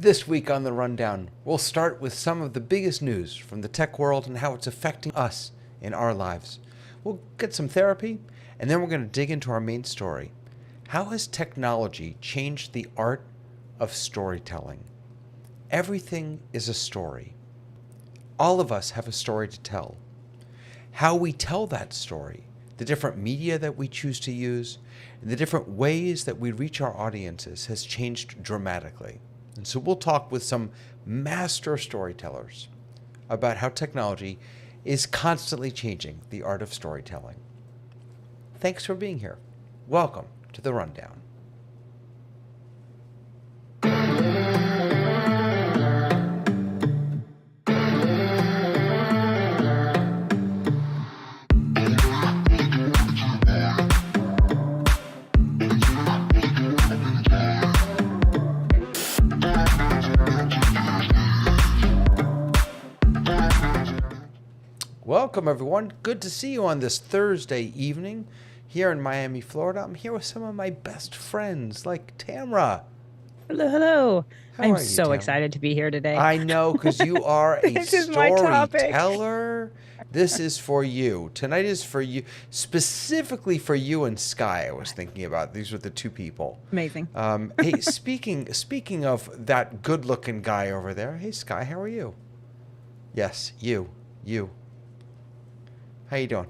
This week on the Rundown, we'll start with some of the biggest news from the tech world and how it's affecting us in our lives. We'll get some therapy, and then we're going to dig into our main story. How has technology changed the art of storytelling? Everything is a story. All of us have a story to tell. How we tell that story, the different media that we choose to use, and the different ways that we reach our audiences has changed dramatically. And so we'll talk with some master storytellers about how technology is constantly changing the art of storytelling. Thanks for being here. Welcome to the Rundown. Welcome, everyone. Good to see you on this Thursday evening here in Miami, Florida. I'm here with some of my best friends, like Tamra. Hello, hello. How I'm are you, so Tamra? excited to be here today. I know, because you are a This is my topic. storyteller. This is for you. Tonight is for you, specifically for you and Sky. I was thinking about these were the two people. Amazing. Hey, speaking of that good-looking guy over there. Hey, Sky, how are you? Yes, you. How you doing?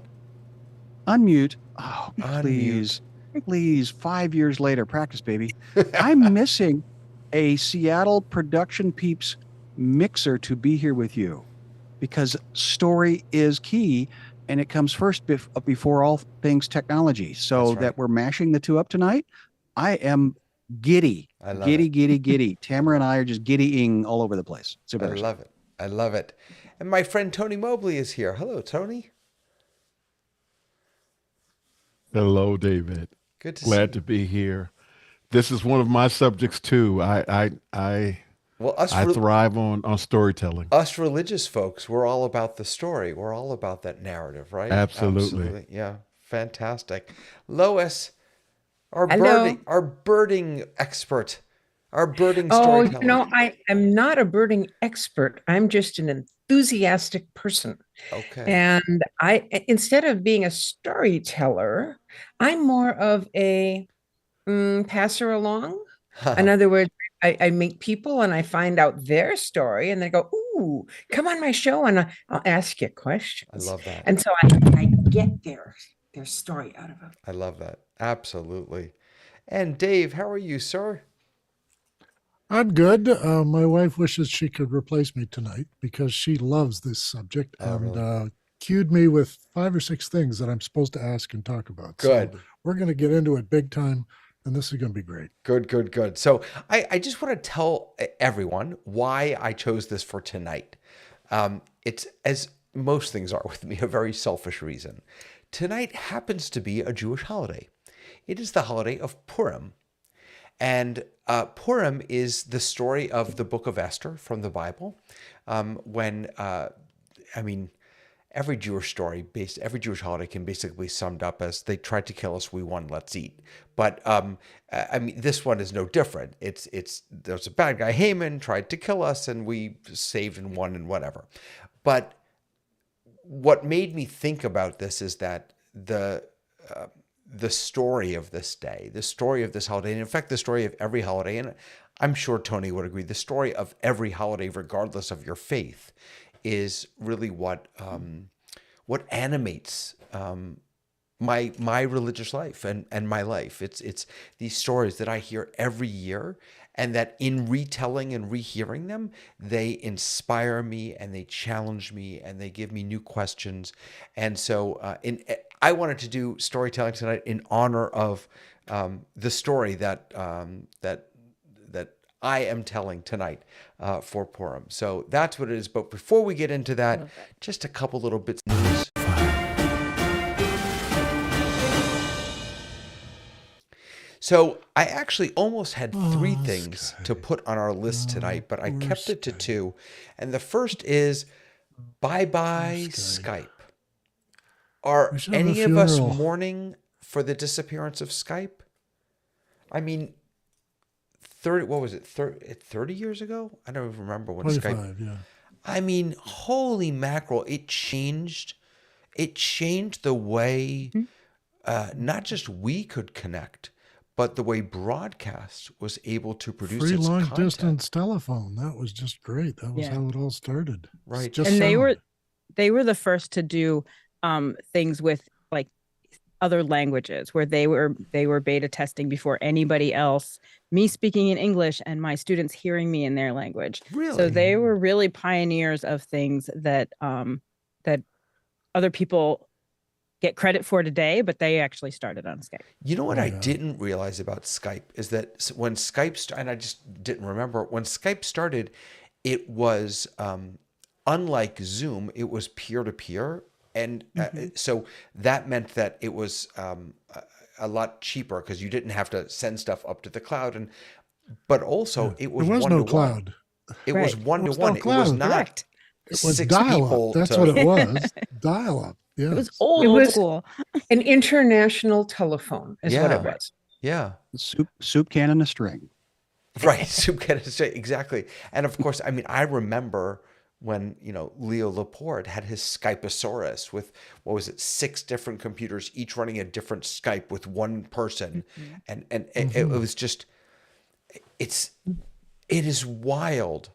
Unmute. Oh, Unmute. please. 5 years later, practice, baby. I'm missing a Seattle production peeps mixer to be here with you because story is key and it comes first before all things technology. So That's right. that we're mashing the two up tonight, I am giddy. I love it. Giddy. Tamara and I are just giddying all over the place. I love it. I love it. And my friend Tony Mobley is here. Hello, Tony. Hello, David. Good to Glad see to be here. This is one of my subjects too. I Well, us thrive on storytelling. us religious folks, we're all about the story. We're all about that narrative, right? Absolutely. Yeah. Fantastic. Lois, our Hello. birding expert, our birding Oh, storyteller. I am not a birding expert. I'm just an enthusiastic person. Okay. And instead of being a storyteller, I'm more of a passer along. In other words, I meet people and I find out their story and they go, "Ooh, come on my show and I'll ask you I questions." love that. And so I get their story out of them. I love that. Absolutely. And Dave, how are you, sir? I'm good. My wife wishes she could replace me tonight because she loves this subject Oh, and really? cued me with 5 or 6 things that I'm supposed to ask and talk about. Good. So we're going to get into it big time, and this is going to be great. Good. So I just want to tell everyone why I chose this for tonight. It's, as most things are with me, a very selfish reason. Tonight happens to be a Jewish holiday. It is the holiday of Purim. And Purim is the story of the book of Esther from the Bible. Every Jewish story, every Jewish holiday can basically be summed up as they tried to kill us, we won, let's eat. But this one is no different. There's a bad guy, Haman, tried to kill us, and we saved and won and whatever. But what made me think about this is that the story of this day, the story of this holiday, and in fact, the story of every holiday, and I'm sure Tony would agree, the story of every holiday, regardless of your faith, is really what animates my religious life and my life. It's these stories that I hear every year, and that in retelling and rehearing them, they inspire me and they challenge me and they give me new questions. And so I wanted to do storytelling tonight in honor of the story that I am telling tonight for Purim. So that's what it is. But before we get into that, just a couple little bits of news. So I actually almost had three things to put on our list tonight, but I kept it to two. And the first is bye-bye Skype. Are any of us mourning for the disappearance of Skype? I mean, 30, what was it? 30 years ago? I don't even remember when Skype. 25, yeah. I mean, holy mackerel, it changed the way not just we could connect, but the way broadcast was able to produce Free its long content. distance telephone. That was just great. That was how it all started. Right. Just And sound. they were the first to do things with like other languages, where they were beta testing before anybody else, me speaking in English and my students hearing me in their language. Really? So they were really pioneers of things that that other people get credit for today, but they actually started on Skype. You know what I didn't realize about Skype is that when Skype and I just didn't remember, when Skype started, it was unlike Zoom, it was peer-to-peer. And so that meant that it was a lot cheaper because you didn't have to send stuff up to the cloud. But also it was there was one-to-one. no cloud. It was one-to-one. It was not Correct. It was 6 dial-up. people. That's what it was. Dial-up. Yeah. It was old It was school. an international telephone is what it Yeah. was. Yeah. Soup can and a string. Right. So exactly. And of course, I mean, I remember when, Leo Laporte had his Skypeosaurus with, what was it, 6 different computers, each running a different Skype with one person. And it was just, it is wild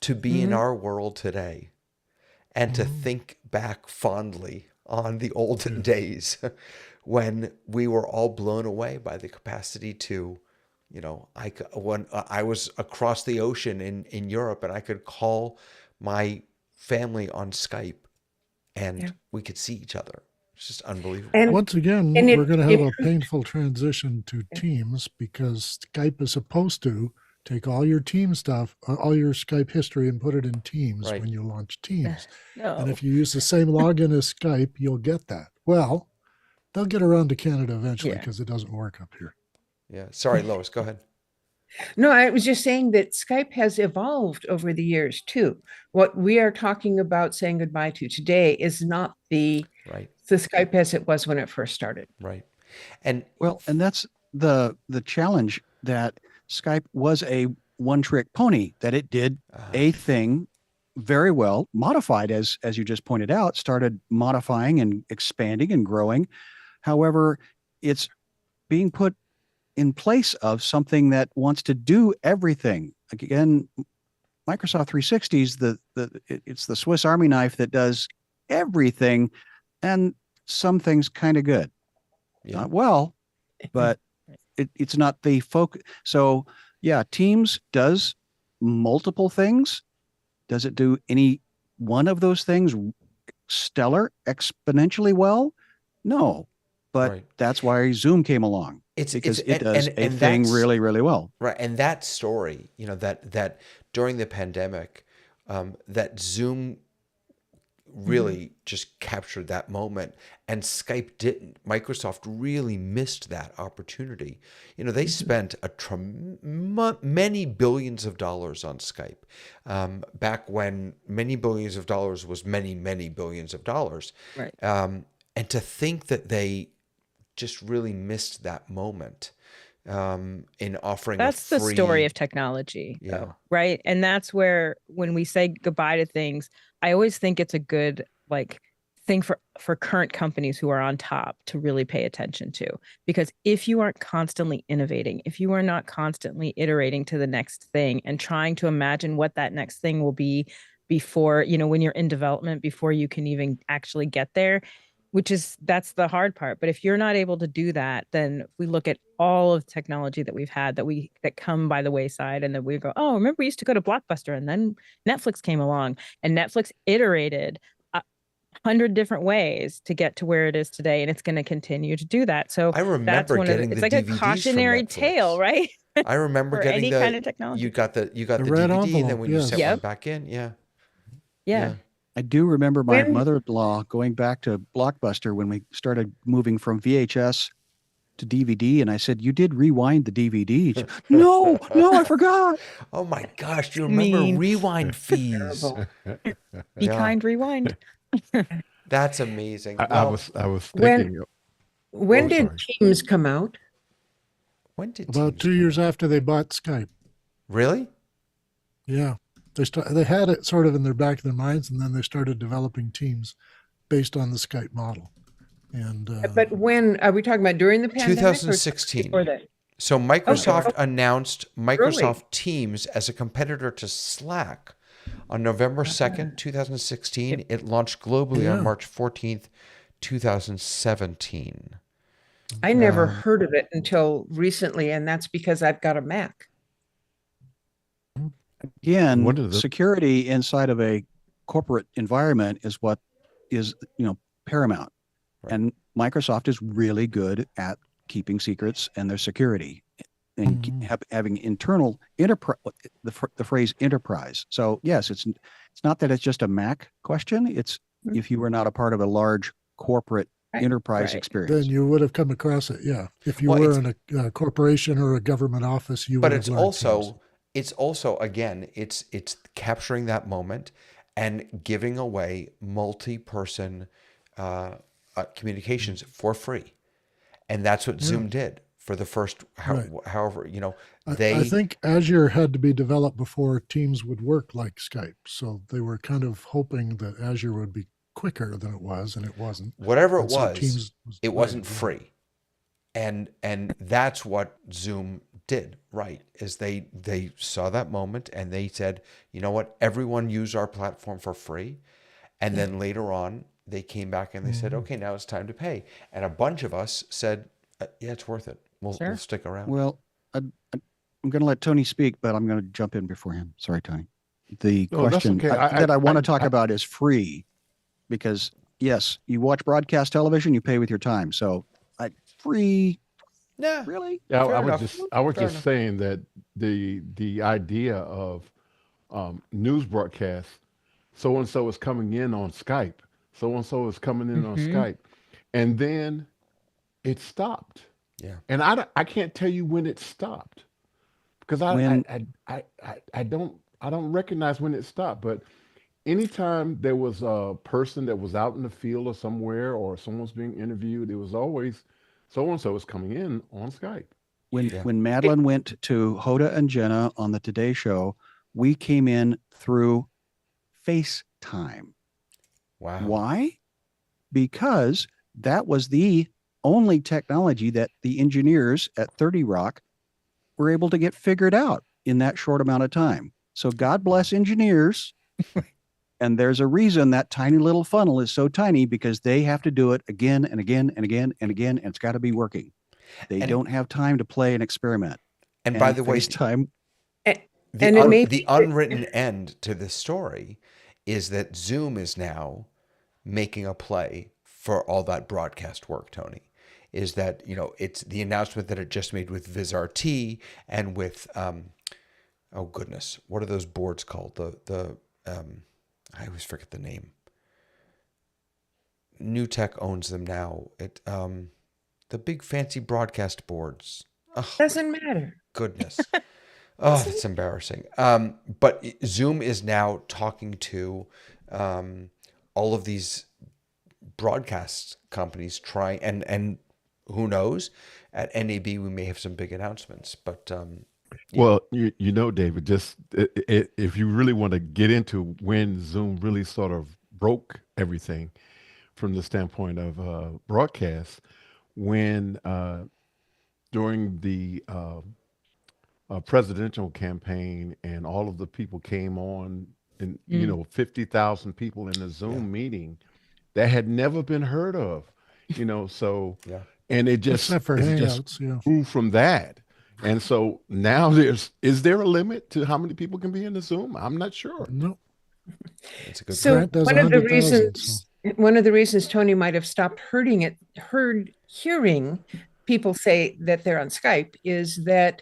to be in our world today and to think back fondly on the olden days when we were all blown away by the capacity to, when I was across the ocean in Europe and I could call my family on Skype and we could see each other. It's just unbelievable. And Once again, and we're going to have a painful transition to Teams because Skype is supposed to take all your team stuff, all your Skype history, and put it in Teams when you launch Teams. No. And if you use the same login as Skype, you'll get that. Well, they'll get around to Canada eventually because it doesn't work up here. Yeah. Sorry, Lois, go ahead. No, I was just saying that Skype has evolved over the years too. What we are talking about saying goodbye to today is not the Skype as it was when it first started. Right. And that's the challenge, that Skype was a one-trick pony, that it did a thing very well, modified as you just pointed out, started modifying and expanding and growing. However, it's being put in place of something that wants to do everything. Again, Microsoft 360 is it's the Swiss Army knife that does everything, and some things kind of good, not well, but it's not the focus. So yeah, Teams does multiple things. Does it do any one of those things stellar, exponentially well? No, but that's why Zoom came along. Because it does a thing really, really well. Right. And that story, that during the pandemic, that Zoom really just captured that moment and Skype didn't. Microsoft really missed that opportunity. They spent many billions of dollars on Skype back when many billions of dollars was many, many billions of dollars. Right. And to think that they just really missed that moment in offering that's the story of technology, though, right? And that's where, when we say goodbye to things, I always think it's a good thing for current companies who are on top to really pay attention to, because if you aren't constantly innovating, if you are not constantly iterating to the next thing and trying to imagine what that next thing will be before, when you're in development, before you can even actually get there, that's the hard part. But if you're not able to do that, then we look at all of technology that we've had that come by the wayside, and then we go, oh, remember we used to go to Blockbuster, and then Netflix came along, and Netflix iterated 100 different ways to get to where it is today, and it's going to continue to do that. So I remember getting it's the like DVDs a cautionary tale, right? I remember getting any kind of technology. You got the red DVD, envelope, and then when you sent one back in, yeah. I do remember my mother-in-law going back to Blockbuster when we started moving from VHS to DVD, and I said, "You did rewind the DVD." Said, no, I forgot. Oh my gosh, do you remember rewind fees? Be kind, rewind. That's amazing. I was thinking. When did Teams come out? When did About Teams 2 years after they bought Skype. Really? Yeah. They had it sort of in their back of their minds, and then they started developing Teams based on the Skype model. And But when are we talking about, during the pandemic 2016. or before that? So Microsoft Okay. announced Microsoft Early. Teams as a competitor to Slack on November 2nd, 2016. It launched globally on March 14th, 2017. I never heard of it until recently, and that's because I've got a Mac. Again, security inside of a corporate environment is what is, paramount. Right. And Microsoft is really good at keeping secrets and their security and having internal enterprise, the phrase enterprise. So yes, it's not that it's just a Mac question. It's if you were not a part of a large corporate enterprise experience, then you would have come across it. Yeah. If you were in a corporation or a government office, you would have learned Teams. It's also, again, it's capturing that moment and giving away multi-person communications for free. And that's what Zoom did for the first, however, I think Azure had to be developed before Teams would work like Skype. So they were kind of hoping that Azure would be quicker than it was, and it wasn't. Whatever it was, it wasn't free. And that's what Zoom did, right? Is they saw that moment and they said, you know what, everyone use our platform for free. And then later on, they came back and they said, okay, now it's time to pay. And a bunch of us said, yeah, it's worth it. We'll stick around. Well, I'm going to let Tony speak, but I'm going to jump in before him. Sorry, Tony. The question that I want to talk about is free, because yes, you watch broadcast television, you pay with your time. So free. Yeah, really? Yeah, I was just saying that the idea of news broadcasts, so and so is coming in on Skype, so and so is coming in on Skype, and then it stopped. Yeah, and I can't tell you when it stopped, because I don't recognize when it stopped. But anytime there was a person that was out in the field or somewhere, or someone's being interviewed, it was always so-and-so is coming in on Skype. When Madeline went to Hoda and Jenna on the Today Show, we came in through FaceTime. Wow. Why? Because that was the only technology that the engineers at 30 Rock were able to get figured out in that short amount of time. So God bless engineers. And there's a reason that tiny little funnel is so tiny, because they have to do it again and again and again and again, and it's got to be working. They don't have time to play and experiment. And by the way, FaceTime, the unwritten end to this story is that Zoom is now making a play for all that broadcast work, Tony. Is that, it's the announcement that it just made with VizRT and with, oh goodness, what are those boards called? I always forget the name. New Tech owns them now. The big fancy broadcast boards. Oh, doesn't matter. Goodness. Oh, that's embarrassing. But Zoom is now talking to all of these broadcast companies trying, and who knows, at NAB we may have some big announcements. But well, David, just if you really want to get into when Zoom really sort of broke everything from the standpoint of broadcast, when during the presidential campaign and all of the people came on, and 50,000 people in the Zoom meeting that had never been heard of, so and it just grew from that. And so now is there a limit to how many people can be in the Zoom? I'm not sure. No. It's a good so one of the reasons Tony might have stopped hearing people say that they're on Skype is that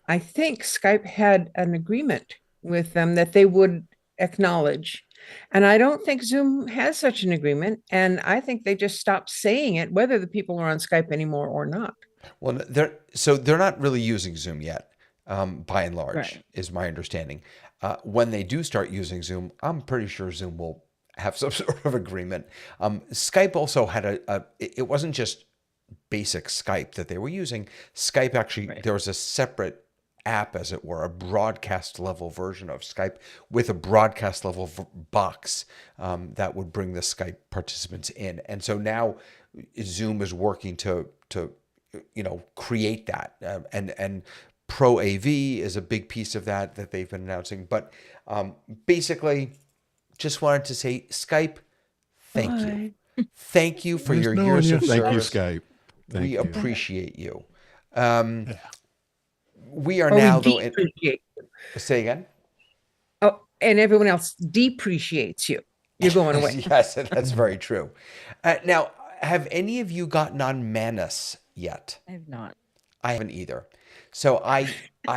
I think Skype had an agreement with them that they would acknowledge. And I don't think Zoom has such an agreement. And I think they just stopped saying it, whether the people are on Skype anymore or not. Well, they're not really using Zoom yet, by and large, is my understanding. When they do start using Zoom, I'm pretty sure Zoom will have some sort of agreement. Skype also had it wasn't just basic Skype that they were using. Skype actually, there was a separate app, as it were, a broadcast level version of Skype with a broadcast level box that would bring the Skype participants in. And so now Zoom is working to create that, and Pro AV is a big piece of that they've been announcing. But basically, just wanted to say, Skype, thank you. Thank you for your years of service. Thank you, Skype. We appreciate you. We are now, though. Say again? Oh, and everyone else depreciates you. You're going away. Yes, that's very true. Now, have any of you gotten on Manus yet? I have not. I haven't either. So I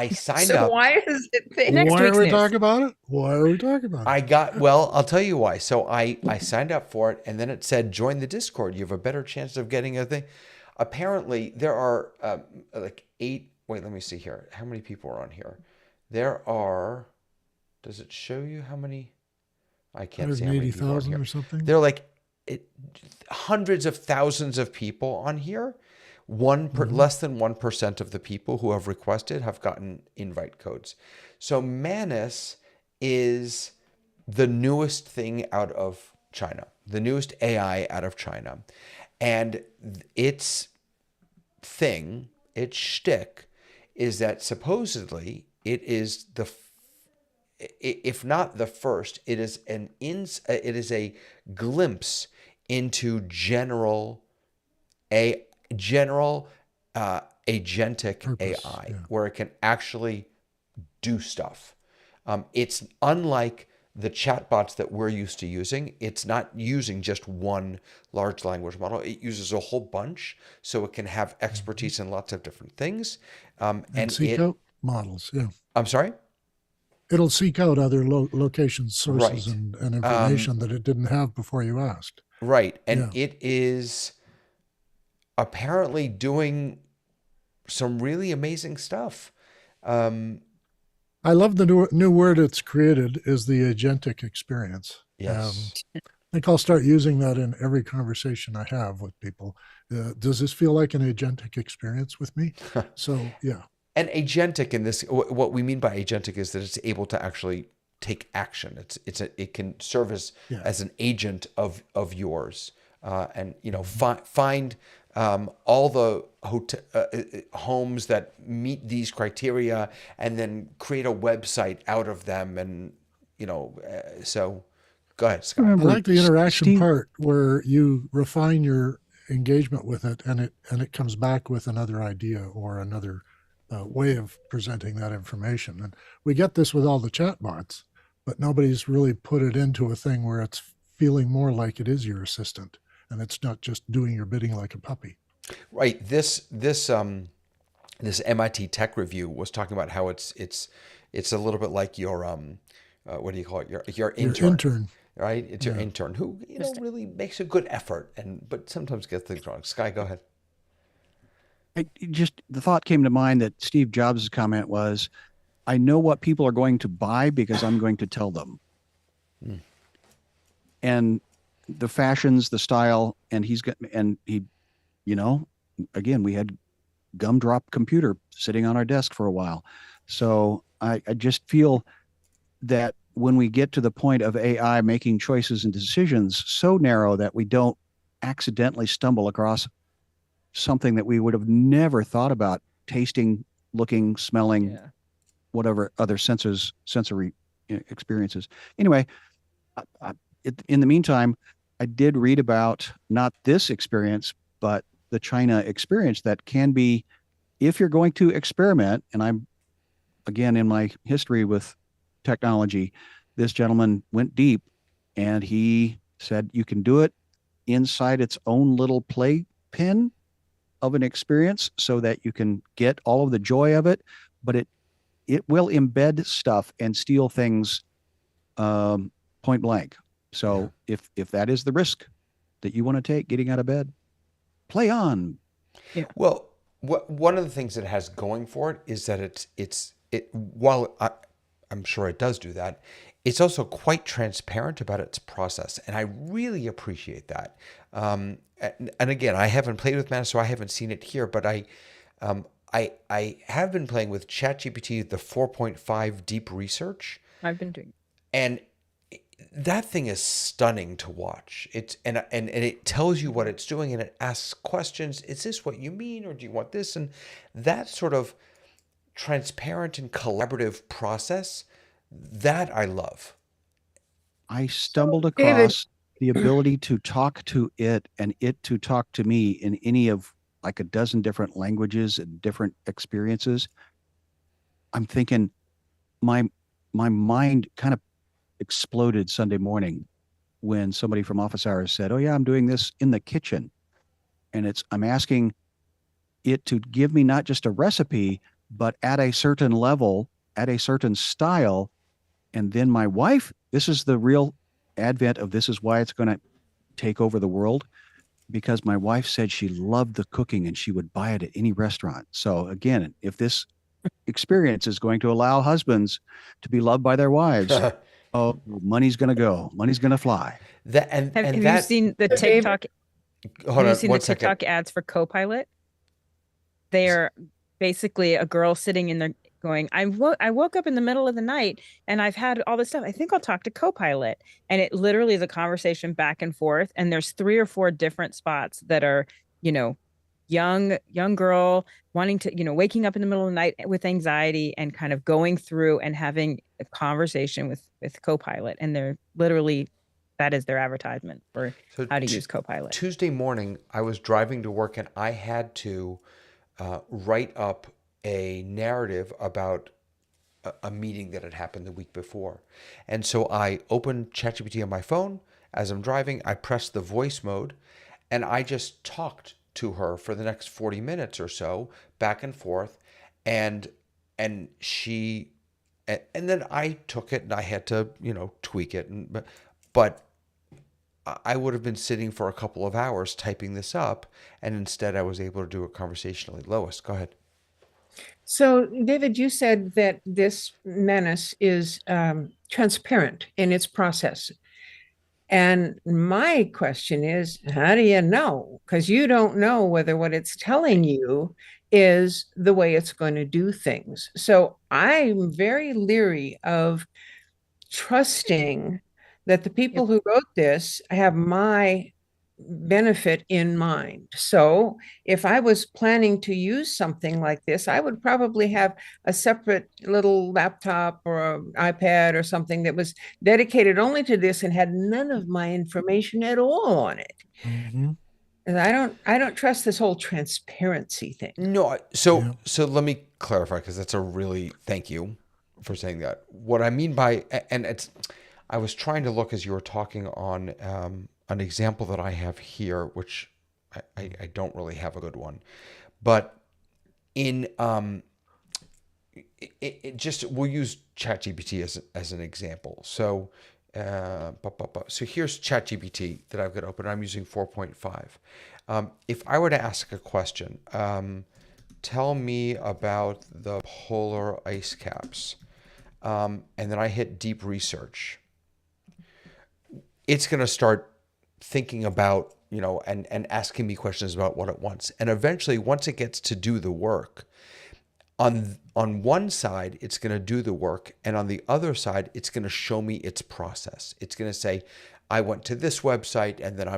signed So up. why is it Why are we talking about it? Why are we talking about it? I'll tell you why. So I signed up for it, and then it said, join the Discord. You have a better chance of getting a thing. Apparently, there are like 8. Wait, let me see here. How many people are on here? There are. Does it show you how many? I can't see how many people are here. Or something. There are like hundreds of thousands of people on here. Less than 1% of the people who have requested have gotten invite codes. So Manus is the newest thing out of China, the newest AI out of China. And its shtick is that supposedly it is if not the first, it is a glimpse into general agentic Purpose, AI, where it can actually do stuff. It's unlike the chatbots that we're used to using. It's not using just one large language model. It uses a whole bunch, so it can have expertise in lots of different things. And seek out models, I'm sorry? It'll seek out other locations, sources, and information that it didn't have before you asked. Right, and it is apparently doing some really amazing stuff. I love the new word it's created is the agentic experience. Yes. I think I'll start using that in every conversation I have with people. Does this feel like an agentic experience with me? So, yeah. And agentic in this, what we mean by agentic is that it's able to actually take action. It can serve as an agent of yours, and find all the homes that meet these criteria, and then create a website out of them, and so go ahead, Scott. I like the interaction part where you refine your engagement with it, and it comes back with another idea or another way of presenting that information. And we get this with all the chatbots, but nobody's really put it into a thing where it's feeling more like it is your assistant, and it's not just doing your bidding like a puppy. Right. This MIT Tech Review was talking about how it's a little bit like your what do you call it? Your intern. Right? It's your intern who really makes a good effort, but sometimes gets things wrong. Sky, go ahead. The thought came to mind that Steve Jobs' comment was, I know what people are going to buy because I'm going to tell them. And the fashions, the style, and again, we had gumdrop computer sitting on our desk for a while. So I just feel that when we get to the point of AI making choices and decisions so narrow that we don't accidentally stumble across something that we would have never thought about tasting, looking, smelling, whatever other sensory experiences. Anyway, in the meantime, I did read about not this experience, but the China experience that can be, if you're going to experiment, and I'm, again, in my history with technology, this gentleman went deep and he said you can do it inside its own little playpen of an experience so that you can get all of the joy of it, but it will embed stuff and steal things point blank. So if that is the risk that you want to take getting out of bed, play on. Yeah. Well, one of the things it has going for it is that while I'm sure it does do that, it's also quite transparent about its process, and I really appreciate that. And again, I haven't played with Manus, so I haven't seen it here, but I have been playing with ChatGPT, the 4.5 deep research. I've been doing, and that thing is stunning to watch. It's and it tells you what it's doing, and it asks questions. Is this what you mean, or do you want this? And that sort of transparent and collaborative process, that I love. I stumbled David. across the ability to talk to it and it to talk to me in any of like a dozen different languages and different experiences. I'm thinking my mind kind of exploded Sunday morning when somebody from office hours said, "Oh yeah, I'm doing this in the kitchen." And I'm asking it to give me not just a recipe, but at a certain level, at a certain style. And then my wife, this is the real advent of this is why it's going to take over the world, because my wife said she loved the cooking and she would buy it at any restaurant. So again, if this experience is going to allow husbands to be loved by their wives, oh, money's going to go, money's going to fly. Have you seen the TikTok? Hold on, the TikTok ads for Copilot? They are basically a girl sitting in there going, I woke up in the middle of the night and I've had all this stuff. I think I'll talk to Copilot. And it literally is a conversation back and forth. And there's 3 or 4 different spots that are, young girl wanting to, waking up in the middle of the night with anxiety and kind of going through and having a conversation with Copilot. And they're literally, that is their advertisement for how to use Copilot. Tuesday morning, I was driving to work and I had to write up a narrative about a meeting that had happened the week before. And so I opened ChatGPT on my phone. As I'm driving, I pressed the voice mode and I just talked to her for the next 40 minutes or so, back and forth. And then I took it and I had to, tweak it. But I would have been sitting for a couple of hours typing this up, and instead I was able to do it conversationally. Lois, go ahead. So, David, you said that this Manus is transparent in its process. And my question is, how do you know? Because you don't know whether what it's telling you is the way it's going to do things. So I'm very leery of trusting that the people who wrote this have my benefit in mind. So if I was planning to use something like this, I would probably have a separate little laptop or an iPad or something that was dedicated only to this and had none of my information at all on it. Mm-hmm. And I don't trust this whole transparency thing. No, so let me clarify, because that's thank you for saying that. What I mean by, and I was trying to look as you were talking on an example that I have here, which I don't really have a good one, but in we'll use ChatGPT as an example. So so here's ChatGPT that I've got open. I'm using 4.5. If I were to ask a question, tell me about the polar ice caps, and then I hit deep research, it's going to start thinking about, and asking me questions about what it wants. And eventually, once it gets to do the work, on one side, it's going to do the work. And on the other side, it's going to show me its process. It's going to say, I went to this website and then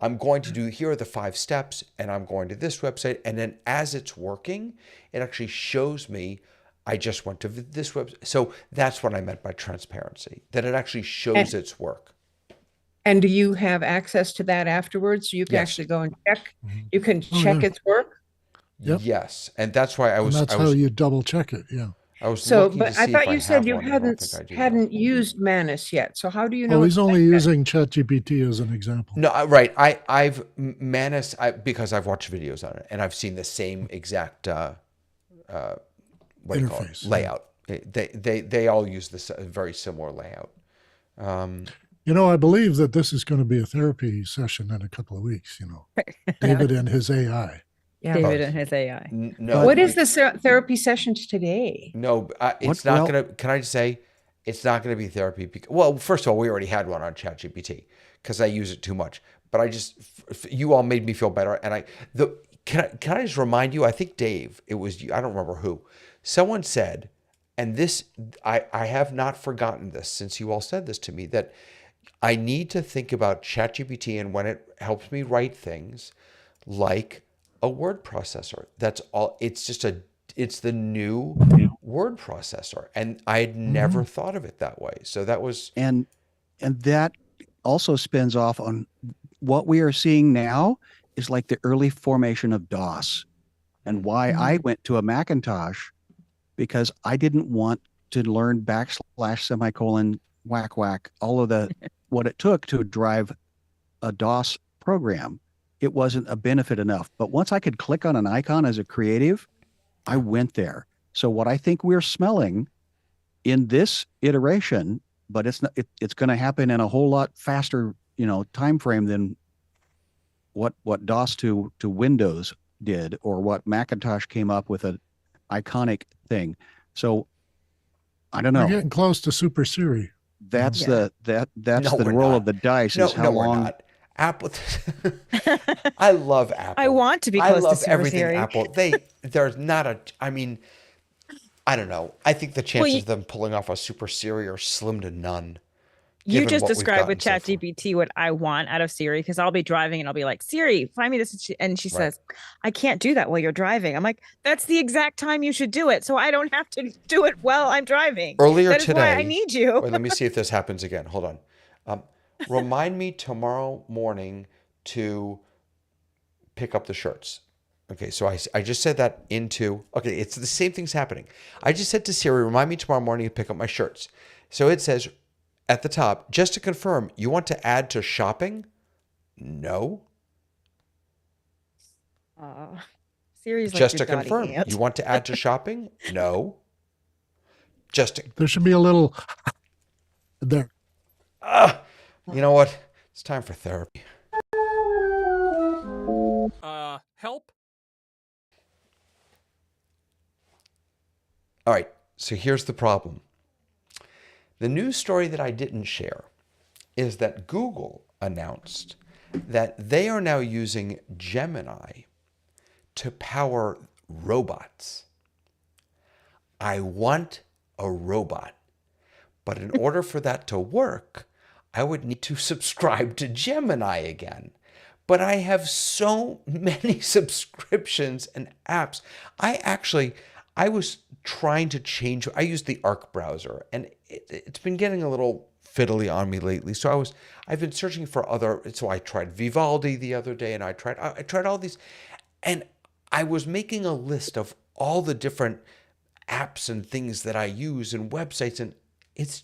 I'm going to do, here are the 5 steps, and I'm going to this website. And then as it's working, it actually shows me, I just went to this website. So that's what I meant by transparency, that it actually shows its work. And do you have access to that afterwards? So you can actually go and check. You can check its work. Yep. Yes, and that's why that's how you double check it. Yeah. I was so, looking but to see I thought if you said you hadn't though. used Manus yet. So how do you know? Oh, he's only using ChatGPT as an example. No, right. I've Manus because I've watched videos on it and I've seen the same exact interface layout. They all use this very similar layout. I believe that this is going to be a therapy session in a couple of weeks. David and his AI. Yeah. David and his AI. No. What is the therapy session today? No, it's not going to. Can I just say, It's not going to be therapy. Well, first of all, we already had one on ChatGPT because I use it too much. But you all made me feel better. And can I just remind you? I think Dave, it was you. I don't remember who. Someone said, and this I have not forgotten this since you all said this to me, that I need to think about ChatGPT and when it helps me write things like a word processor. That's all. It's the new word processor, and I had never thought of it that way. So that was and that also spins off on what we are seeing now is like the early formation of DOS, and why I went to a Macintosh, because I didn't want to learn / semicolon whack whack all of the what it took to drive a DOS program. It wasn't a benefit enough. But once I could click on an icon as a creative, I went there. So what I think we're smelling in this iteration, but it's not, it's going to happen in a whole lot faster, time frame than what DOS to Windows did, or what Macintosh came up with an iconic thing. So I don't know. We're getting close to Super Siri. That's the roll of the dice. No, is how long. We're not. Apple. I love Apple. I want to be close to Super everything Siri. Apple. There's not a. I mean, I don't know. I think the chances of them pulling off a Super Siri are slim to none. You just described with ChatGPT what I want out of Siri, because I'll be driving and I'll be like, Siri, find me this. And she says, I can't do that while you're driving. I'm like, that's the exact time you should do it, so I don't have to do it while I'm driving. Earlier that is today, why I need you. Wait, let me see if this happens again. Hold on. Remind me tomorrow morning to pick up the shirts. Okay, so I just said that okay, it's the same thing's happening. I just said to Siri, remind me tomorrow morning to pick up my shirts. So it says at the top, just to confirm, you want to add to shopping? No. Siri's like just to confirm, you want to add to shopping? No. There should be a little there. You know what? It's time for therapy. Help? All right, so here's the problem. The news story that I didn't share is that Google announced that they are now using Gemini to power robots. I want a robot, but in order for that to work, I would need to subscribe to Gemini again. But I have so many subscriptions and apps. I was trying to change. I use the Arc browser, and it's been getting a little fiddly on me lately. So I've been searching for so I tried Vivaldi the other day, and I tried all these, and I was making a list of all the different apps and things that I use and websites, and it's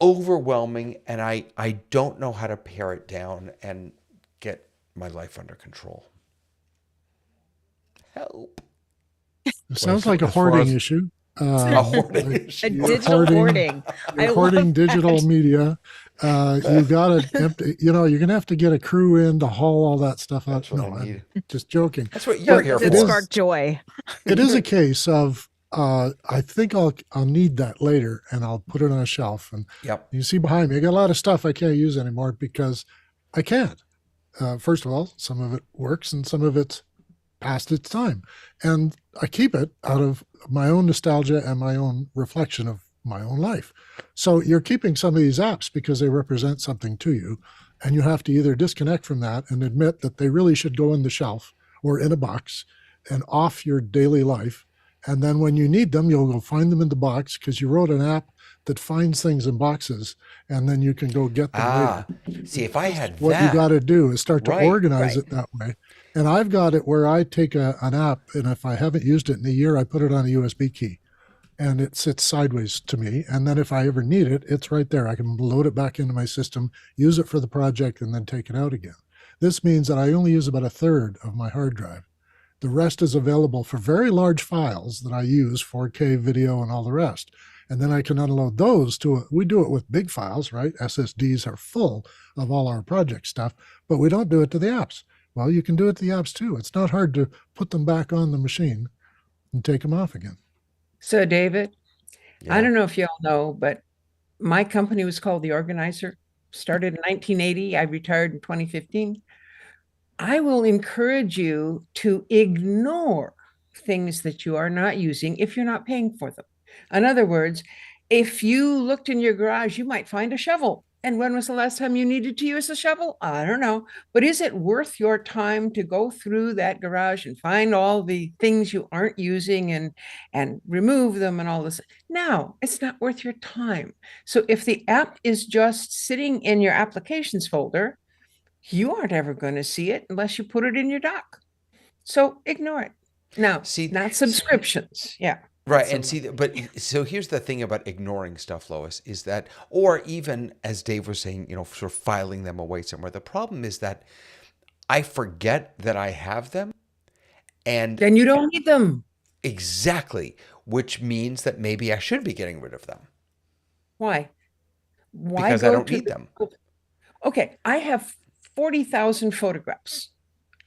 overwhelming, and I don't know how to pare it down and get my life under control. Help. It sounds like a hoarding issue. A hoarding issue. A digital hoarding. You're hoarding digital media. You got to empty. You're gonna have to get a crew in to haul all that stuff out. That's what I need. I'm just joking. That's what you're here for. It spark joy. It is a case of I think I'll need that later, and I'll put it on a shelf. And you see behind me, I got a lot of stuff I can't use anymore because I can't. First of all, some of it works, and some of it's past its time, and I keep it out of my own nostalgia and my own reflection of my own life. So you're keeping some of these apps because they represent something to you, and you have to either disconnect from that and admit that they really should go in the shelf or in a box and off your daily life. And then when you need them, you'll go find them in the box because you wrote an app that finds things in boxes, and then you can go get them later. See, if I had what that, you got to do is start to organize it that way. And I've got it where I take an app, and if I haven't used it in a year, I put it on a USB key, and it sits sideways to me. And then if I ever need it, it's right there. I can load it back into my system, use it for the project, and then take it out again. This means that I only use about a third of my hard drive. The rest is available for very large files that I use, 4K video and all the rest. And then I can unload those we do it with big files, right? SSDs are full of all our project stuff, but we don't do it to the apps. Well, you can do it to the apps too. It's not hard to put them back on the machine and take them off again. So, David, I don't know if you all know, but my company was called The Organizer. Started in 1980. I retired in 2015. I will encourage you to ignore things that you are not using if you're not paying for them. In other words, if you looked in your garage, you might find a shovel. And when was the last time you needed to use a shovel? I don't know. But is it worth your time to go through that garage and find all the things you aren't using and remove them and all this? No, it's not worth your time. So if the app is just sitting in your applications folder, you aren't ever going to see it unless you put it in your dock. So ignore it. Now, not subscriptions. Yeah. Right. And but so here's the thing about ignoring stuff, Lois, is that, or even as Dave was saying, sort of filing them away somewhere. The problem is that I forget that I have them. And then you don't need them. Exactly. Which means that maybe I should be getting rid of them. Why? Because I don't need them. Okay. I have 40,000 photographs.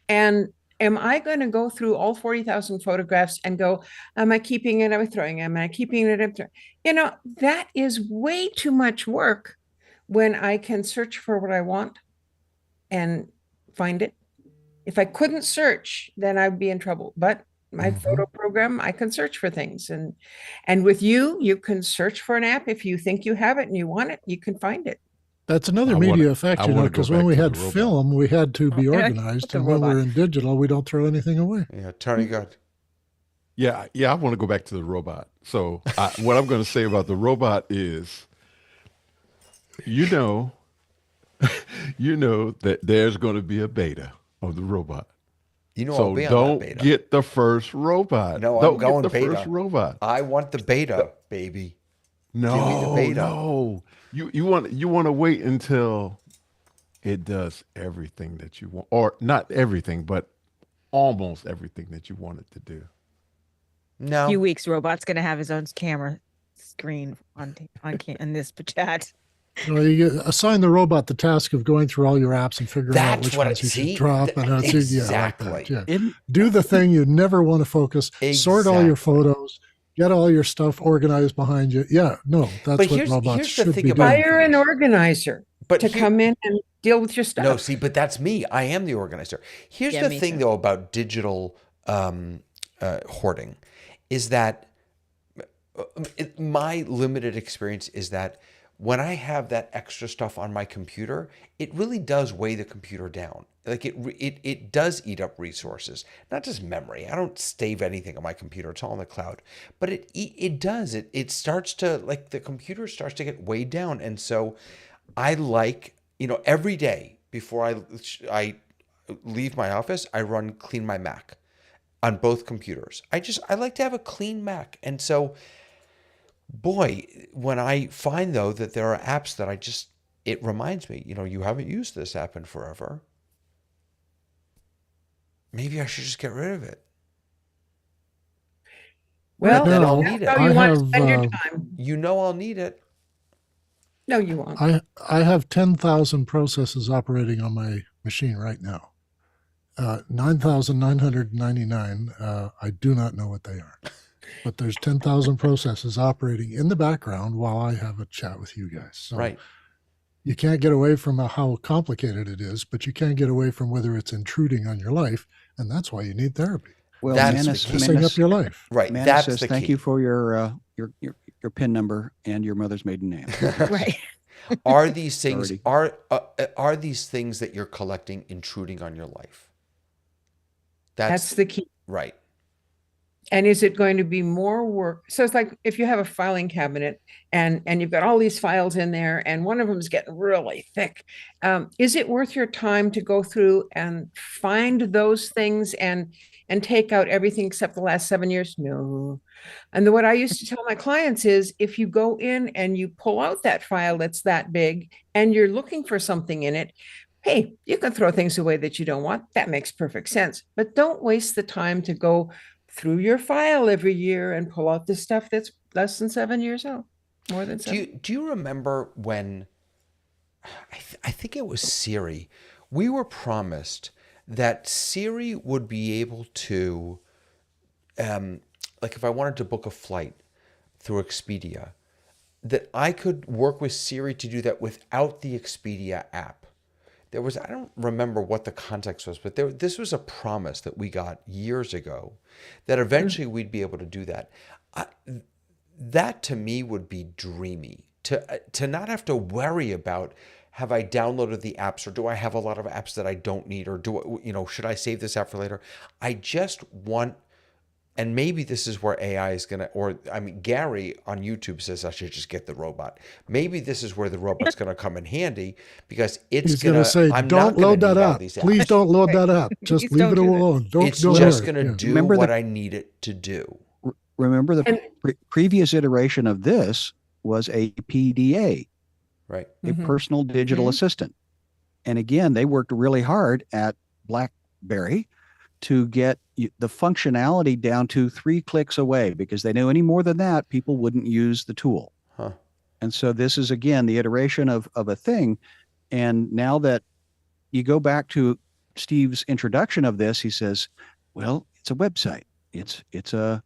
And am I going to go through all 40,000 photographs and go, am I keeping it? Am I throwing it? Am I keeping it? That is way too much work when I can search for what I want and find it. If I couldn't search, then I'd be in trouble. But my photo program, I can search for things. And with you can search for an app. If you think you have it and you want it, you can find it. That's another media effect, because when we had film, we had to be organized, and when we're in digital, we don't throw anything away. Yeah, Tony, good. Yeah, I want to go back to the robot. So what I'm going to say about the robot is, that there's going to be a beta of the robot. I'll be on don't that beta. Get the first robot. No, don't I'm going get the beta. First robot. I want the beta, baby. No, give me the beta. No. You want to wait until it does everything that you want, or not everything, but almost everything that you want it to do. In No. a few weeks, robot's going to have his own camera screen in this chat. You assign the robot the task of going through all your apps and figuring out which ones you should drop. Exactly. Do the thing you never want to focus. Sort all your photos. Get all your stuff organized behind you. Yeah, no, that's what robots should be doing. Hire an organizer to come in and deal with your stuff. No, see, but that's me. I am the organizer. Here's the thing, though, about digital hoarding, is that my limited experience is that when I have that extra stuff on my computer, it really does weigh the computer down. Like it does eat up resources, not just memory. I don't save anything on my computer; it's all in the cloud. But it does. It starts to, like, the computer starts to get weighed down, and so I like, every day before I leave my office, I run Clean My Mac on both computers. I like to have a clean Mac, and so, boy, when I find though that there are apps that it reminds me, you haven't used this app in forever. Maybe I should just get rid of it. Well, then I'll need it. How you want to spend your time. I'll need it. No, you won't. I have 10,000 processes operating on my machine right now. 9,999. I do not know what they are, but there's 10,000 processes operating in the background while I have a chat with you guys. So right. You can't get away from how complicated it is, but you can't get away from whether it's intruding on your life, and that's why you need therapy. Well, that's messing up your life. Right. Manus that's says, the thank key. you for your PIN number and your mother's maiden name. Right. Are these things are these things that you're collecting intruding on your life? That's the key. Right. And is it going to be more work? So it's like if you have a filing cabinet and you've got all these files in there and one of them is getting really thick. Is it worth your time to go through and find those things and take out everything except the last 7 years? No. And what I used to tell my clients is, if you go in and you pull out that file that's that big and you're looking for something in it, hey, you can throw things away that you don't want. That makes perfect sense. But don't waste the time to go through your file every year and pull out the stuff that's less than 7 years old, more than 7. Do you remember when, I think it was Siri, we were promised that Siri would be able to, like if I wanted to book a flight, through Expedia, that I could work with Siri to do that without the Expedia app. There was, I don't remember what the context was, but this was a promise that we got years ago that eventually we'd be able to do that. That to me would be dreamy, to not have to worry about, have I downloaded the apps, or do I have a lot of apps that I don't need, or should I save this app for later? I just want, and maybe this is where AI is going to, Gary on YouTube says I should just get the robot. Maybe this is where the robot's going to come in handy, because it's going to say, don't load that app. Please don't load that app. Just leave it alone. It's just going to do what I need it to do. Remember the previous iteration of this was a PDA, right? A personal digital assistant. And again, they worked really hard at BlackBerry to get the functionality down to 3 clicks away, because they knew any more than that, people wouldn't use the tool. And so this is, again, the iteration of a thing. And now that you go back to Steve's introduction of this, he says, well, it's a website. It's a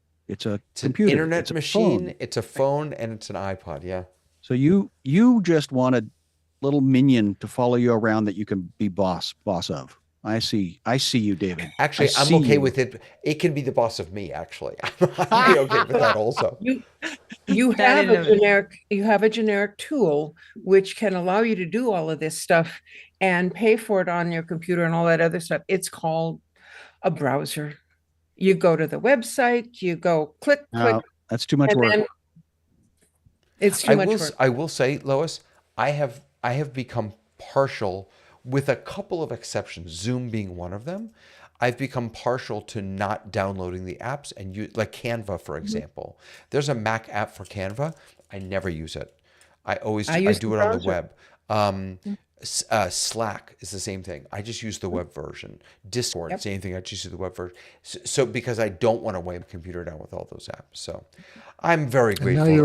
computer. An internet it's a machine, phone. it's a phone, and it's an iPod, yeah. So you just want a little minion to follow you around that you can be boss of. I see you, David. Actually, I'm okay with it. It can be the boss of me, actually. I'm okay with that also. You have a generic tool which can allow you to do all of this stuff and pay for it on your computer and all that other stuff. It's called a browser. You go to the website, you go click. That's too much work. It's too much work. I will say, Lois, I have become partial, with a couple of exceptions, Zoom being one of them. I've become partial to not downloading the apps and use, like Canva, for example. There's a Mac app for Canva. I never use it. I do it on the web. Slack is the same thing. I just use the web version. Discord, same thing. I just use the web version. So because I don't want to weigh my computer down with all those apps. So I'm very grateful. And now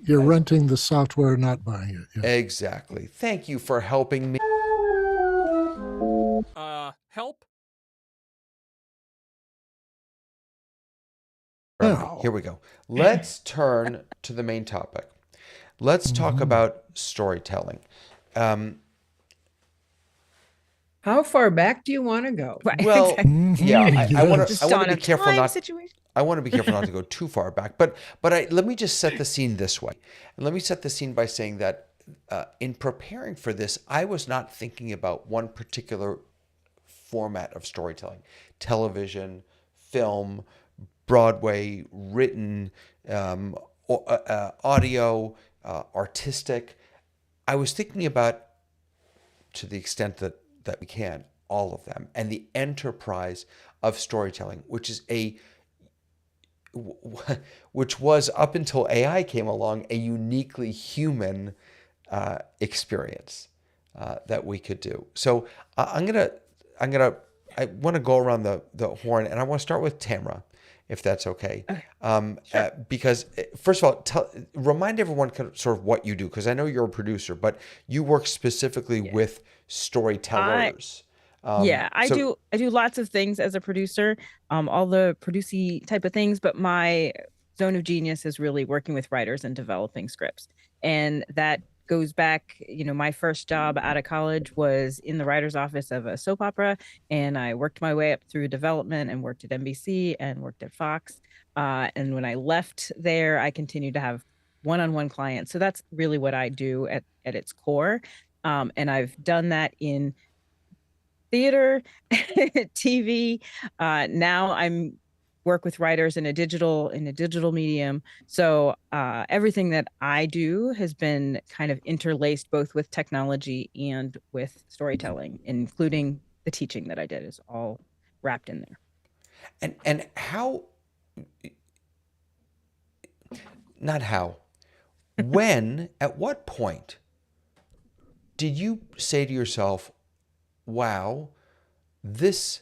you're renting the software, not buying it. Yeah. Exactly. Thank you for helping me. Help? Here we go. Let's turn to the main topic. Let's talk about storytelling. How far back do you want to go? Right, well, exactly. Yeah, I want to be careful not. Situation. I want to be careful not to go too far back. But let me just set the scene this way, and let me set the scene by saying that in preparing for this, I was not thinking about one particular format of storytelling: television, film, Broadway, written, audio, artistic. I was thinking about, to the extent that we can, all of them, and the enterprise of storytelling, which was up until AI came along, a uniquely human experience that we could do. So I want to go around the horn, and I want to start with Tamra, if that's okay. Sure. Because first of all, remind everyone sort of what you do, because I know you're a producer, but you work specifically with storytellers. I do lots of things as a producer, all the producey type of things, but my zone of genius is really working with writers and developing scripts. And that goes back, my first job out of college was in the writer's office of a soap opera, and I worked my way up through development and worked at NBC and worked at Fox. And when I left there, I continued to have one-on-one clients. So that's really what I do at its core. And I've done that in theater, TV. Now I'm work with writers in a digital medium. So everything that I do has been kind of interlaced both with technology and with storytelling, including the teaching that I did is all wrapped in there. And how, not how, when, at what point did you say to yourself, wow, this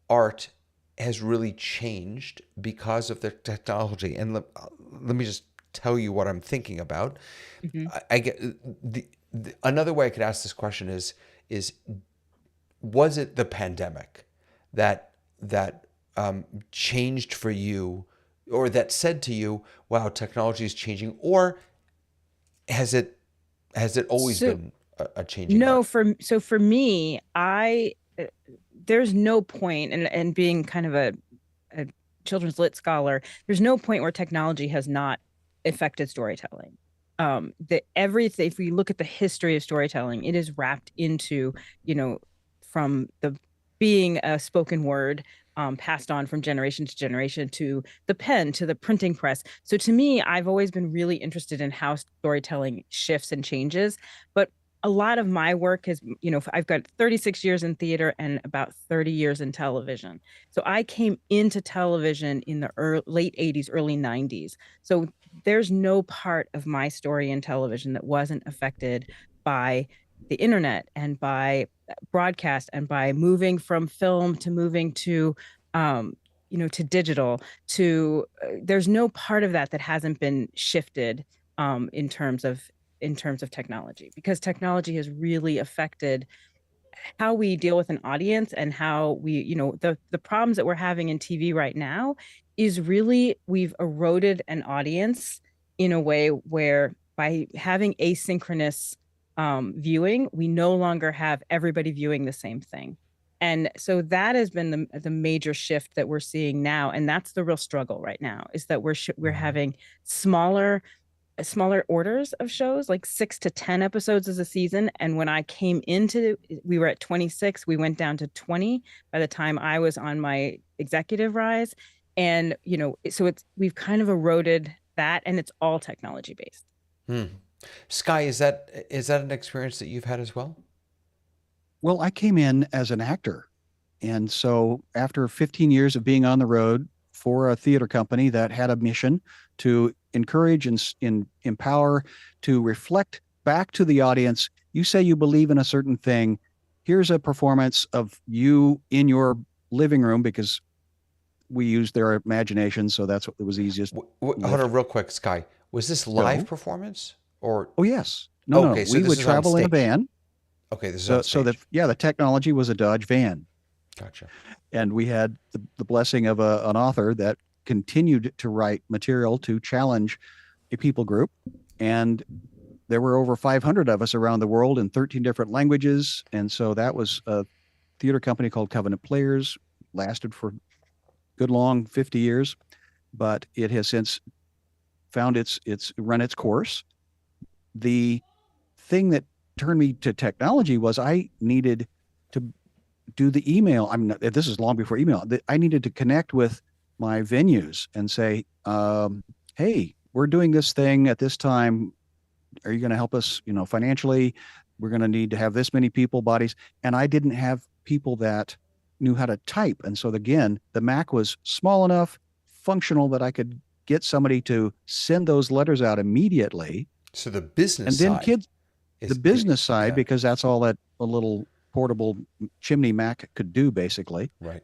art has really changed because of the technology? And let me just tell you what I'm thinking about. Mm-hmm. I get another way I could ask this question is was it the pandemic that changed for you or that said to you, wow, technology is changing, or has it always been a changing no, art? for me, there's no point, and being kind of a children's lit scholar, there's no point where technology has not affected storytelling. That everything, if we look at the history of storytelling, it is wrapped into, from the being a spoken word, passed on from generation to generation, to the pen, to the printing press. So to me, I've always been really interested in how storytelling shifts and changes. But a lot of my work has, I've got 36 years in theater and about 30 years in television. So I came into television in the late 80s, early 90s. So there's no part of my story in television that wasn't affected by the internet and by broadcast and by moving from film to moving to to digital, to there's no part of that that hasn't been shifted in terms of technology, because technology has really affected how we deal with an audience, and how we, the problems that we're having in TV right now is really, we've eroded an audience in a way where, by having asynchronous viewing, we no longer have everybody viewing the same thing. And so that has been the major shift that we're seeing now, and that's the real struggle right now, is that we're having smaller orders of shows, like 6 to 10 episodes as a season. And when I came into, we were at 26, we went down to 20 by the time I was on my executive rise. And, so we've kind of eroded that, and it's all technology based. Sky, is that an experience that you've had as well? Well, I came in as an actor. And so after 15 years of being on the road for a theater company that had a mission to encourage and empower, to reflect back to the audience, you say you believe in a certain thing. Here's a performance of you in your living room, because we used their imagination. So that's what was easiest. Hold on real quick, Sky. Was this live performance or? Oh, yes. No. So we would travel in a van. Okay. This is so, on stage. the technology was a Dodge van. Gotcha. And we had the blessing of an author that continued to write material to challenge a people group. And there were over 500 of us around the world in 13 different languages. And so that was a theater company called Covenant Players, lasted for good long 50 years, but it has since found it's run its course. The thing that turned me to technology was I needed to do the email. This is long before email. I needed to connect with my venues and say, hey, we're doing this thing at this time. Are you going to help us, financially? We're going to need to have this many people, bodies. And I didn't have people that knew how to type. And so again, the Mac was small enough, functional, that I could get somebody to send those letters out immediately. So the business side. And then side the business side, because that's all that a little portable chimney Mac could do, basically. Right.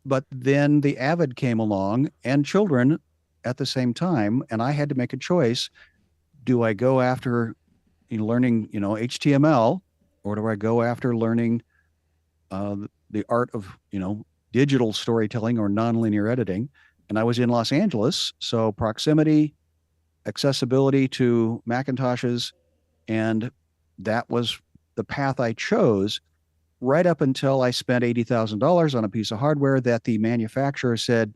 But then the Avid came along, and children at the same time, and I had to make a choice. Do I go after learning, HTML, or do I go after learning the art of, digital storytelling or nonlinear editing? And I was in Los Angeles, so proximity, accessibility to Macintoshes, and that was the path I chose, right up until I spent $80,000 on a piece of hardware that the manufacturer said,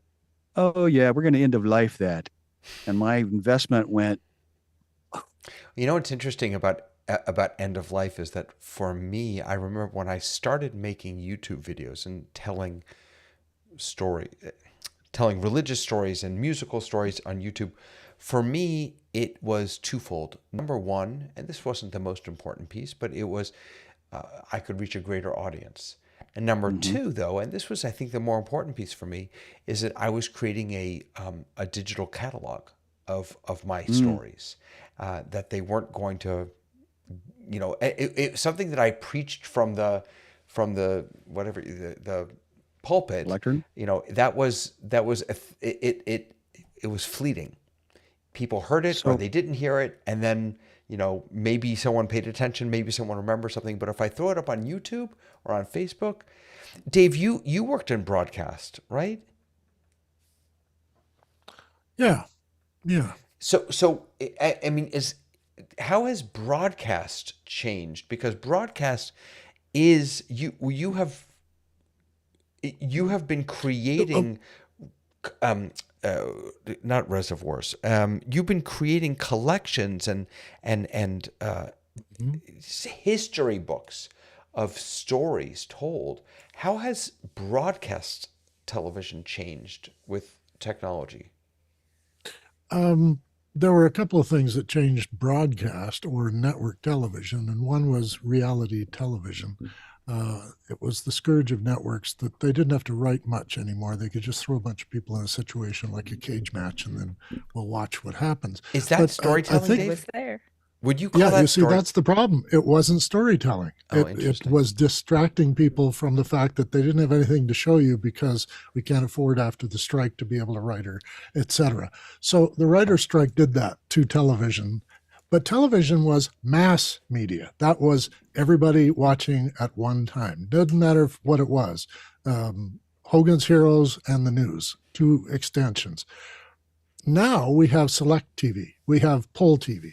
oh yeah, we're going to end of life that. And my investment went. What's interesting about end of life is that for me, I remember when I started making YouTube videos and telling religious stories and musical stories on YouTube, for me, it was twofold. Number one, and this wasn't the most important piece, but it was I could reach a greater audience. And number two, though, and this was, I think, the more important piece for me, is that I was creating a digital catalog of my stories, that they weren't going to, something that I preached from the pulpit, lectern. That was it was fleeting. People heard it or they didn't hear it, and then maybe someone paid attention, maybe someone remembers something. But if I throw it up on YouTube or on Facebook, Dave, you worked in broadcast, right? Yeah. Yeah. So I mean, how has broadcast changed? Because broadcast is you have been creating um not reservoirs, you've been creating collections and Mhm. history books of stories told. How has broadcast television changed with technology? There were a couple of things that changed broadcast or network television, and one was reality television. It was the scourge of networks that they didn't have to write much anymore. They could just throw a bunch of people in a situation like a cage match, and then we'll watch what happens. Is that But I storytelling, think, It Dave? was there. Would you call yeah, you that see, story? that's the problem. It wasn't storytelling. Oh, It interesting. was distracting people from the fact that they didn't have anything to show you because we can't afford after the strike to be able to write, or etc. So the writer's strike did that to television. But television was mass media. That was everybody watching at one time. Doesn't matter what it was. Hogan's Heroes and the news, two extensions. Now we have select TV. We have pull TV,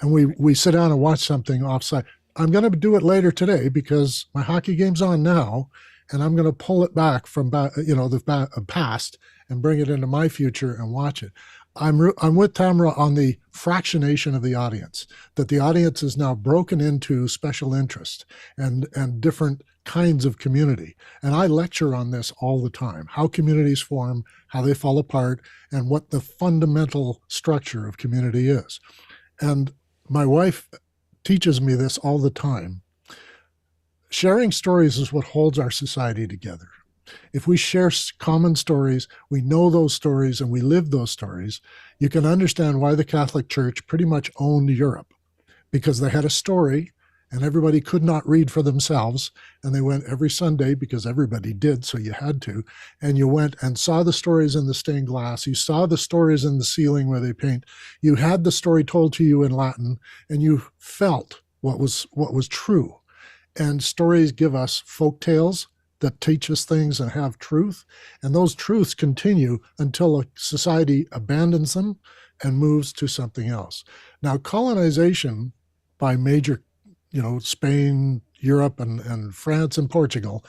and we sit down and watch something offsite. I'm going to do it later today because my hockey game's on now, and I'm going to pull it back from the past and bring it into my future and watch it. I'm with Tamara on the fractionation of the audience, that the audience is now broken into special interest and different kinds of community. And I lecture on this all the time, how communities form, how they fall apart, and what the fundamental structure of community is. And my wife teaches me this all the time. Sharing stories is what holds our society together. If we share common stories, we know those stories, and we live those stories, you can understand why the Catholic Church pretty much owned Europe, because they had a story and everybody could not read for themselves. And they went every Sunday because everybody did, so you had to. And you went and saw the stories in the stained glass. You saw the stories in the ceiling where they paint. You had the story told to you in Latin, and you felt what was true. And stories give us folk tales that teach us things and have truth. And those truths continue until a society abandons them and moves to something else. Now, colonization by major, Spain, Europe, and France and Portugal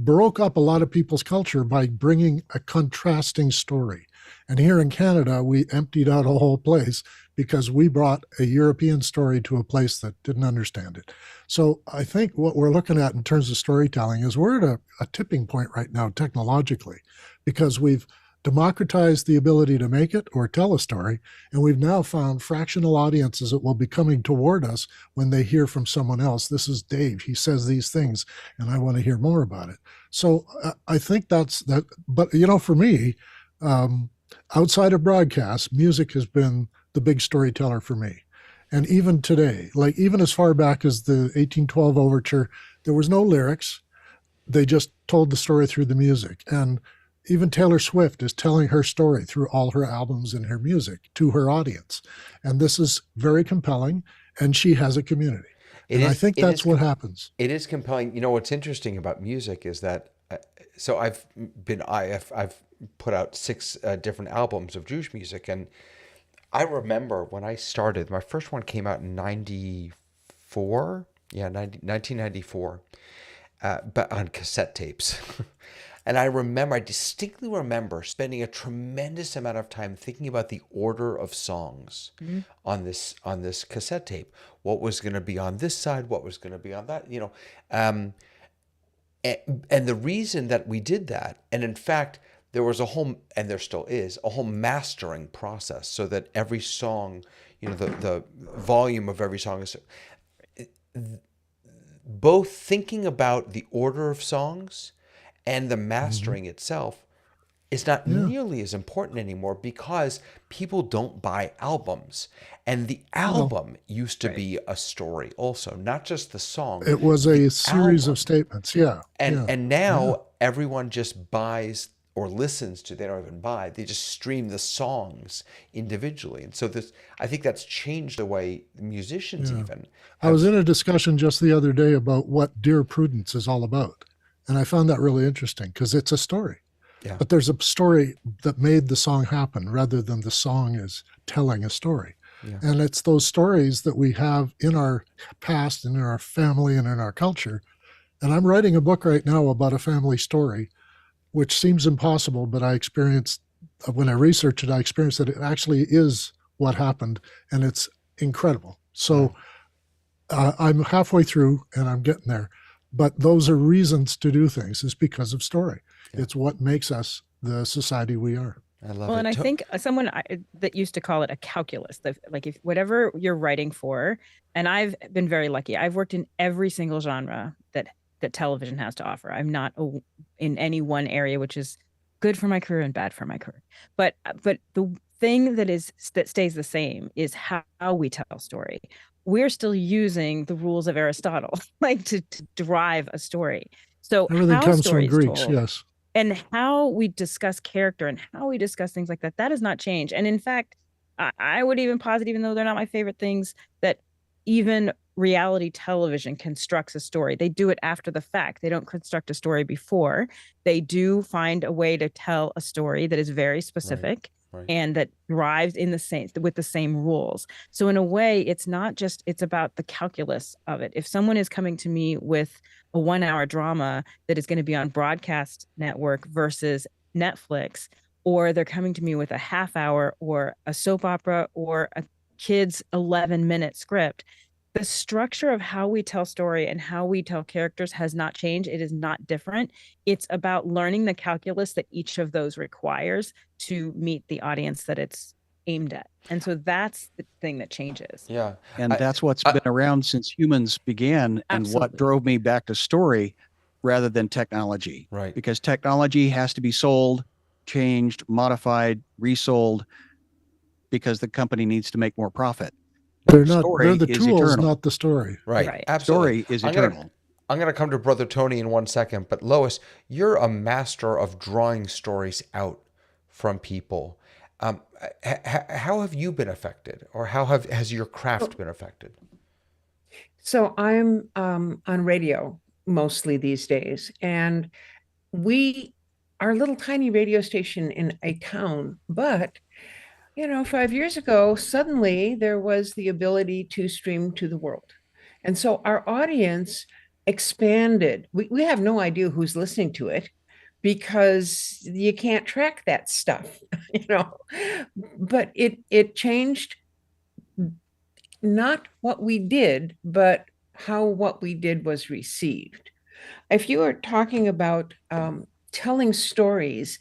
broke up a lot of people's culture by bringing a contrasting story. And here in Canada, we emptied out a whole place because we brought a European story to a place that didn't understand it. So I think what we're looking at in terms of storytelling is we're at a tipping point right now technologically, because we've democratized the ability to make it or tell a story, and we've now found fractional audiences that will be coming toward us when they hear from someone else. This is Dave. He says these things, and I want to hear more about it. So I think that's that. But for me, outside of broadcast, music has been the big storyteller for me. And even today, like even as far back as the 1812 overture, there was no lyrics. They just told the story through the music. And even Taylor Swift is telling her story through all her albums and her music to her audience. And this is very compelling, and she has a community. I think that's what happens. It is compelling. What's interesting about music is that, so I've put out 6 different albums of Jewish music, and I remember when I started, my first one came out in 94, 1994, but on cassette tapes. And I distinctly remember spending a tremendous amount of time thinking about the order of songs on this cassette tape. What was going to be on this side? What was going to be on that? And the reason that we did that, and in fact, there was and there still is, a whole mastering process so that every song, the volume of every song is both thinking about the order of songs and the mastering itself is not nearly as important anymore because people don't buy albums. And the album used to be a story also, not just the song. It was a series of statements, And now everyone just buys or listens to, they don't even buy, they just stream the songs individually. And so I think that's changed the way musicians even. I was in a discussion just the other day about what Dear Prudence is all about. And I found that really interesting because it's a story. But there's a story that made the song happen rather than the song is telling a story. And it's those stories that we have in our past and in our family and in our culture. And I'm writing a book right now about a family story, which seems impossible, but I experienced, when I researched it, I experienced that it actually is what happened, and it's incredible. So I'm halfway through and I'm getting there. But those are reasons to do things, is because of story. It's what makes us the society we are. I love it. Well, and I think someone that used to call it a calculus, like if whatever you're writing for, and I've been very lucky. I've worked in every single genre that television has to offer. I'm not in any one area, which is good for my career and bad for my career. But the thing that stays the same is how we tell story. We're still using the rules of Aristotle, like to drive a story. So everything comes from Greeks, yes. And how we discuss character and how we discuss things like that has not changed. And in fact, I would even posit, even though they're not my favorite things, that even reality television constructs a story. They do it after the fact. They don't construct a story before. They do find a way to tell a story that is very specific. Right. And that drives with the same rules. So in a way, it's about the calculus of it. If someone is coming to me with a 1-hour drama that is going to be on broadcast network versus Netflix, or they're coming to me with a half hour or a soap opera or a kid's 11-minute script, the structure of how we tell story and how we tell characters has not changed. It is not different. It's about learning the calculus that each of those requires to meet the audience that it's aimed at. And so that's the thing that changes. Yeah. And that's what's been around since humans began, and what drove me back to story rather than technology. Right. Because technology has to be sold, changed, modified, resold, because the company needs to make more profit. They're the tools, not the story. Right. Absolutely. Story is eternal. I'm going to come to Brother Tony in one second, but Lois, you're a master of drawing stories out from people. How have you been affected, or how has your craft been affected? So I'm on radio mostly these days, and we are a little tiny radio station in a town, but 5 years ago, suddenly there was the ability to stream to the world. And so our audience expanded. We have no idea who's listening to it because you can't track that stuff, but it changed not what we did, but how what we did was received. If you are talking about telling stories,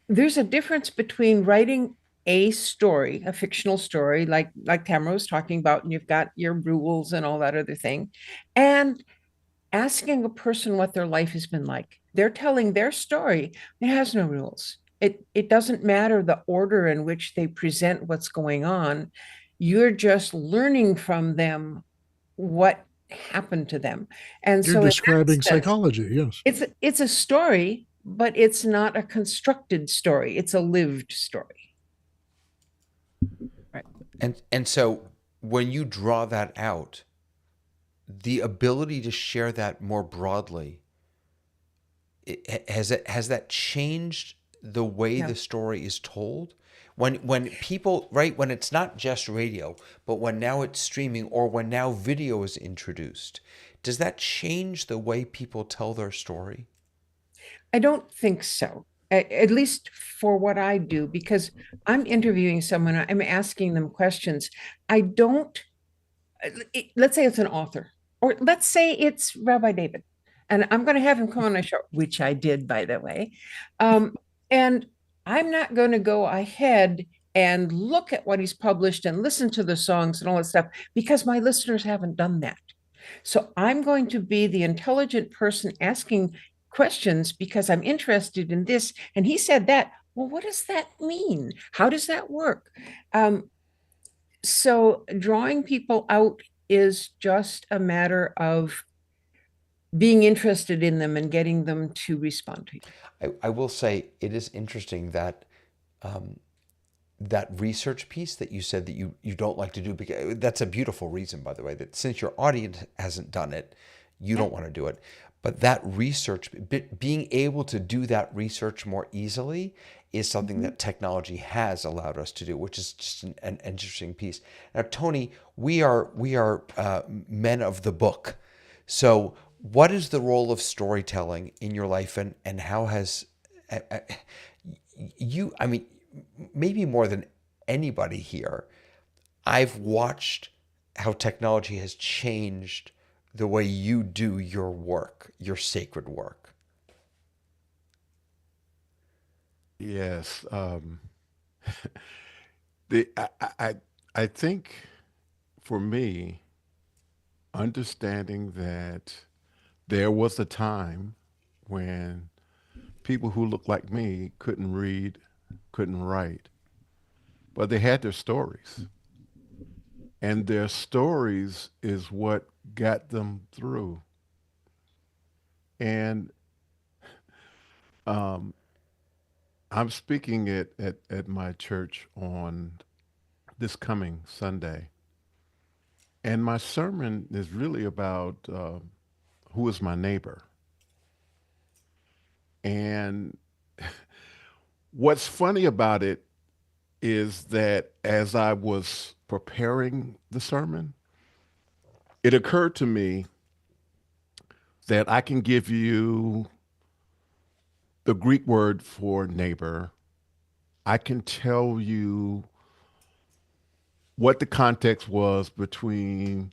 there's a difference between writing a story, a fictional story, like Tamara was talking about, and you've got your rules and all that other thing, and asking a person what their life has been like. They're telling their story. It has no rules. It doesn't matter the order in which they present what's going on. You're just learning from them what happened to them. And you're describing psychology, yes. It's a story, but it's not a constructed story. It's a lived story. Right. And so when you draw that out, the ability to share that more broadly, has that changed the way the story is told? When people, right, when it's not just radio, but when now it's streaming, or when now video is introduced, does that change the way people tell their story? I don't think so, at least for what I do, because I'm interviewing someone, I'm asking them questions. Let's say it's an author, or let's say it's Rabbi David, and I'm going to have him come on my show, which I did, by the way. And I'm not going to go ahead and look at what he's published and listen to the songs and all that stuff, because my listeners haven't done that. So I'm going to be the intelligent person asking questions because I'm interested in this. And he said that. Well, what does that mean? How does that work? So drawing people out is just a matter of being interested in them and getting them to respond to you. I will say it is interesting that that research piece that you said that you don't like to do, because that's a beautiful reason, by the way, that since your audience hasn't done it, you don't want to do it. But that research, being able to do that research more easily is something that technology has allowed us to do, which is just an interesting piece. Now, Tony, we are men of the book. So what is the role of storytelling in your life, and how has you, I mean, maybe more than anybody here, I've watched how technology has changed the way you do your work, your sacred work. Yes. the I think for me, understanding that there was a time when people who looked like me couldn't read, couldn't write, but they had their stories. And their stories is what got them through. And um, I'm speaking at my church on this coming Sunday. And my sermon is really about who is my neighbor. And what's funny about it is that as I was preparing the sermon, it occurred to me that I can give you the Greek word for neighbor. I can tell you what the context was between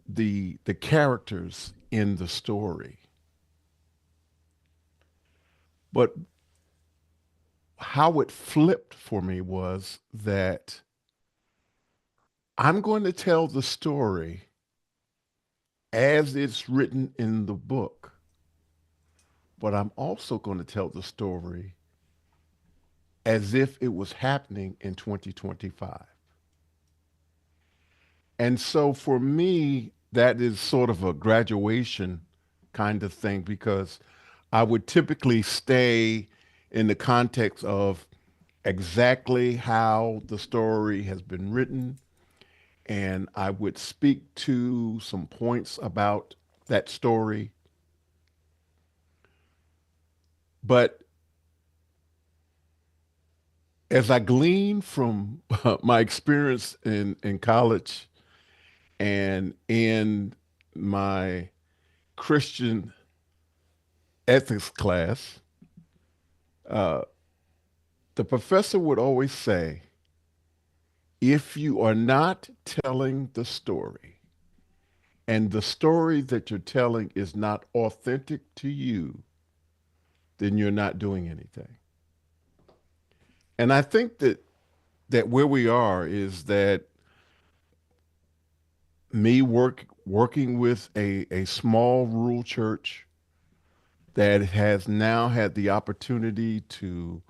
the characters in the story. But how it flipped for me was that I'm going to tell the story as it's written in the book, but I'm also going to tell the story as if it was happening in 2025. And so for me, that is sort of a graduation kind of thing, because I would typically stay in the context of exactly how the story has been written, and I would speak to some points about that story. But as I glean from my experience in college and in my Christian ethics class, uh, the professor would always say, if you are not telling the story and the story that you're telling is not authentic to you, then you're not doing anything. And I think that where we are is that me working with a small rural church that has now had the opportunity to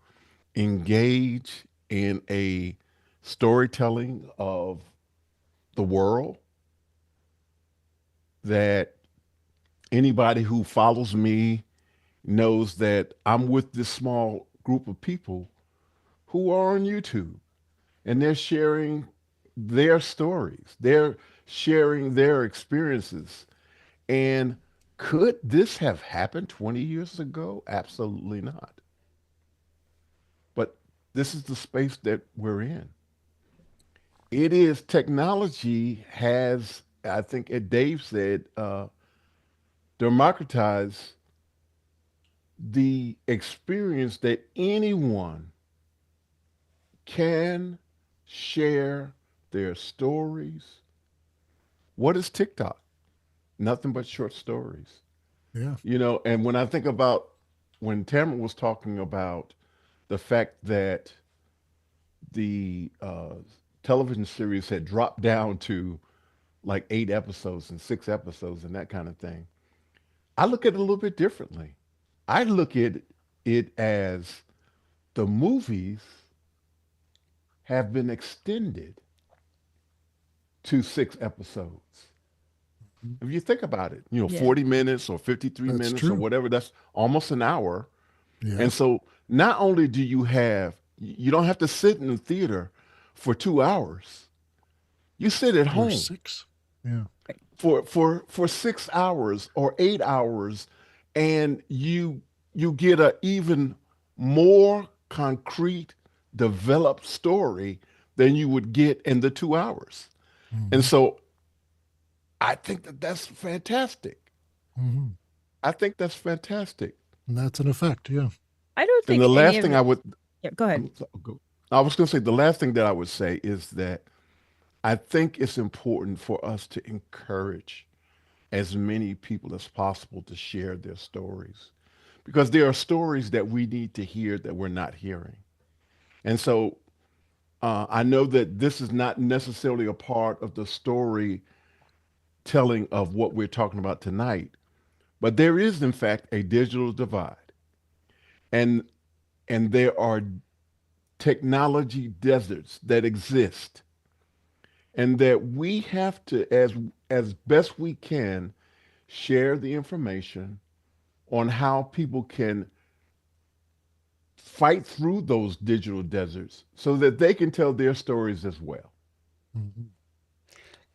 engage in a storytelling of the world, that anybody who follows me knows that I'm with this small group of people who are on YouTube, and they're sharing their stories. They're sharing their experiences. And could this have happened 20 years ago? Absolutely not. But this is the space that we're in. It is technology has, I think, as Dave said, democratized the experience that anyone can share their stories. What is TikTok? Nothing but short stories. Yeah. You know, and when I think about when Tamara was talking about the fact that the television series had dropped down to like 8 episodes and 6 episodes and that kind of thing, I look at it a little bit differently. I look at it as the movies have been extended to 6 episodes. If you think about it, you know, Yeah. 40 minutes or 53 That's minutes true. or whatever, that's almost an hour. Yeah. And so not only do you have, you don't have to sit in the theater for 2 hours. You sit at Or home 6. Yeah. for 6 hours or 8 hours, and you get a even more concrete, developed story than you would get in the 2 hours. And so I think that that's fantastic. I think that's fantastic. And that's an effect, yeah. I don't think And the last thing I would go ahead. I was going to say, the last thing that I would say is that I think it's important for us to encourage as many people as possible to share their stories, because there are stories that we need to hear that we're not hearing. And so I know that this is not necessarily a part of the story telling of what we're talking about tonight, but there is, in fact, a digital divide. And there are technology deserts that exist, and that we have to, as best we can, share the information on how people can fight through those digital deserts so that they can tell their stories as well.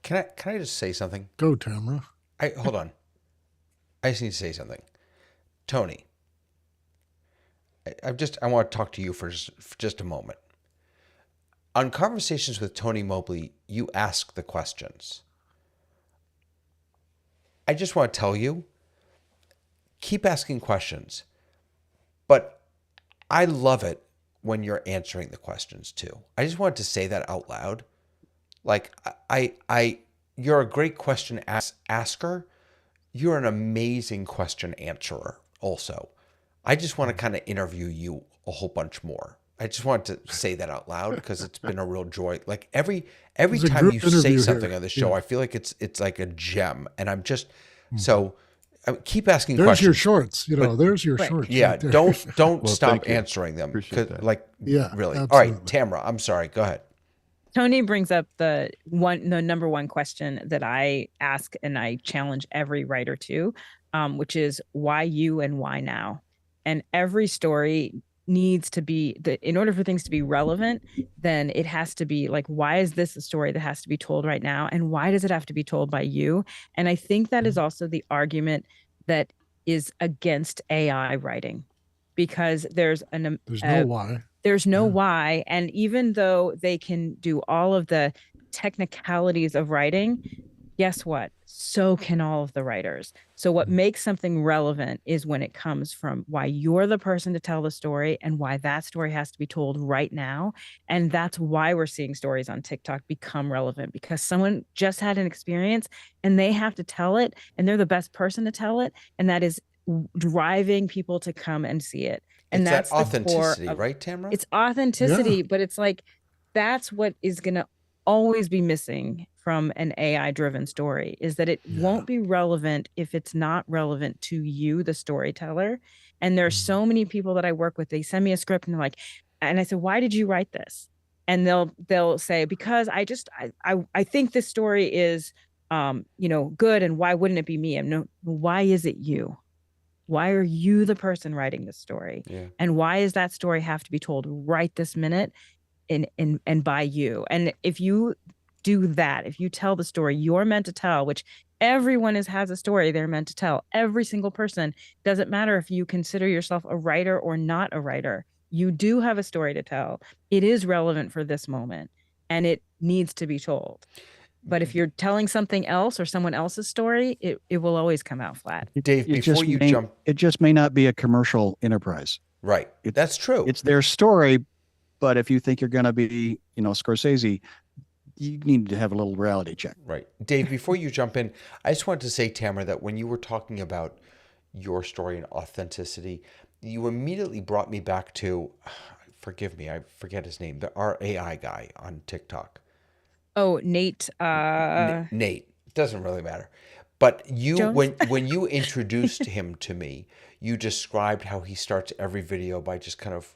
Can I just say something? Go, Tamara. Hold on. I just need to say something. Tony, I want to talk to you for just a moment. On Conversations with Tony Mobley, you ask the questions. I just want to tell you, keep asking questions. But I love it when you're answering the questions too. I just wanted to say that out loud. Like, you're a great question asker. You're an amazing question answerer also. I just want to kind of interview you a whole bunch more. I just wanted to say that out loud because it's been a real joy. Like every time you say something here. on the show, I feel like it's like a gem, and I'm just so keep asking there's questions. Your shorts, there's your shorts. Yeah, right there. don't Well, stop answering them. Appreciate that. Like, Yeah, really. absolutely. All right, Tamara, I'm sorry. Go ahead. Tony brings up the number one question that I ask and I challenge every writer to, which is why you and why now? And every story needs to be, in order for things to be relevant, then it has to be like, why is this a story that has to be told right now? And why does it have to be told by you? And I think that is also the argument that is against AI writing, because there's no why. There's no why. And even though they can do all of the technicalities of writing, guess what? So can all of the writers. So what makes something relevant is when it comes from why you're the person to tell the story and why that story has to be told right now. And that's why we're seeing stories on TikTok become relevant, because someone just had an experience and they have to tell it, and they're the best person to tell it. And that is driving people to come and see it. And that's that authenticity, of, right, Tamara? It's authenticity, but it's like, that's what is going to always be missing from an AI-driven story, is that it won't be relevant if it's not relevant to you, the storyteller. And there's so many people that I work with, they send me a script and they're like, and I said, why did you write this? And they'll say, because I think this story is, good. And why wouldn't it be me? No, why is it you? Why are you the person writing this story? Yeah. And why does that story have to be told right this minute and by you? And if you do that, if you tell the story you're meant to tell, which everyone has a story they're meant to tell, every single person, doesn't matter if you consider yourself a writer or not a writer, you do have a story to tell. It is relevant for this moment and it needs to be told. But if you're telling something else or someone else's story, it will always come out flat. Dave, before you jump, it just may not be a commercial enterprise. Right. That's true. It's their story, but if you think you're going to be, Scorsese, you need to have a little reality check. Right. Dave, before you jump in, I just wanted to say, Tamara, that when you were talking about your story and authenticity, you immediately brought me back to, forgive me, I forget his name, our AI guy on TikTok. Oh, Nate. Nate. Doesn't really matter. But Jones? when you introduced him to me, you described how he starts every video by just kind of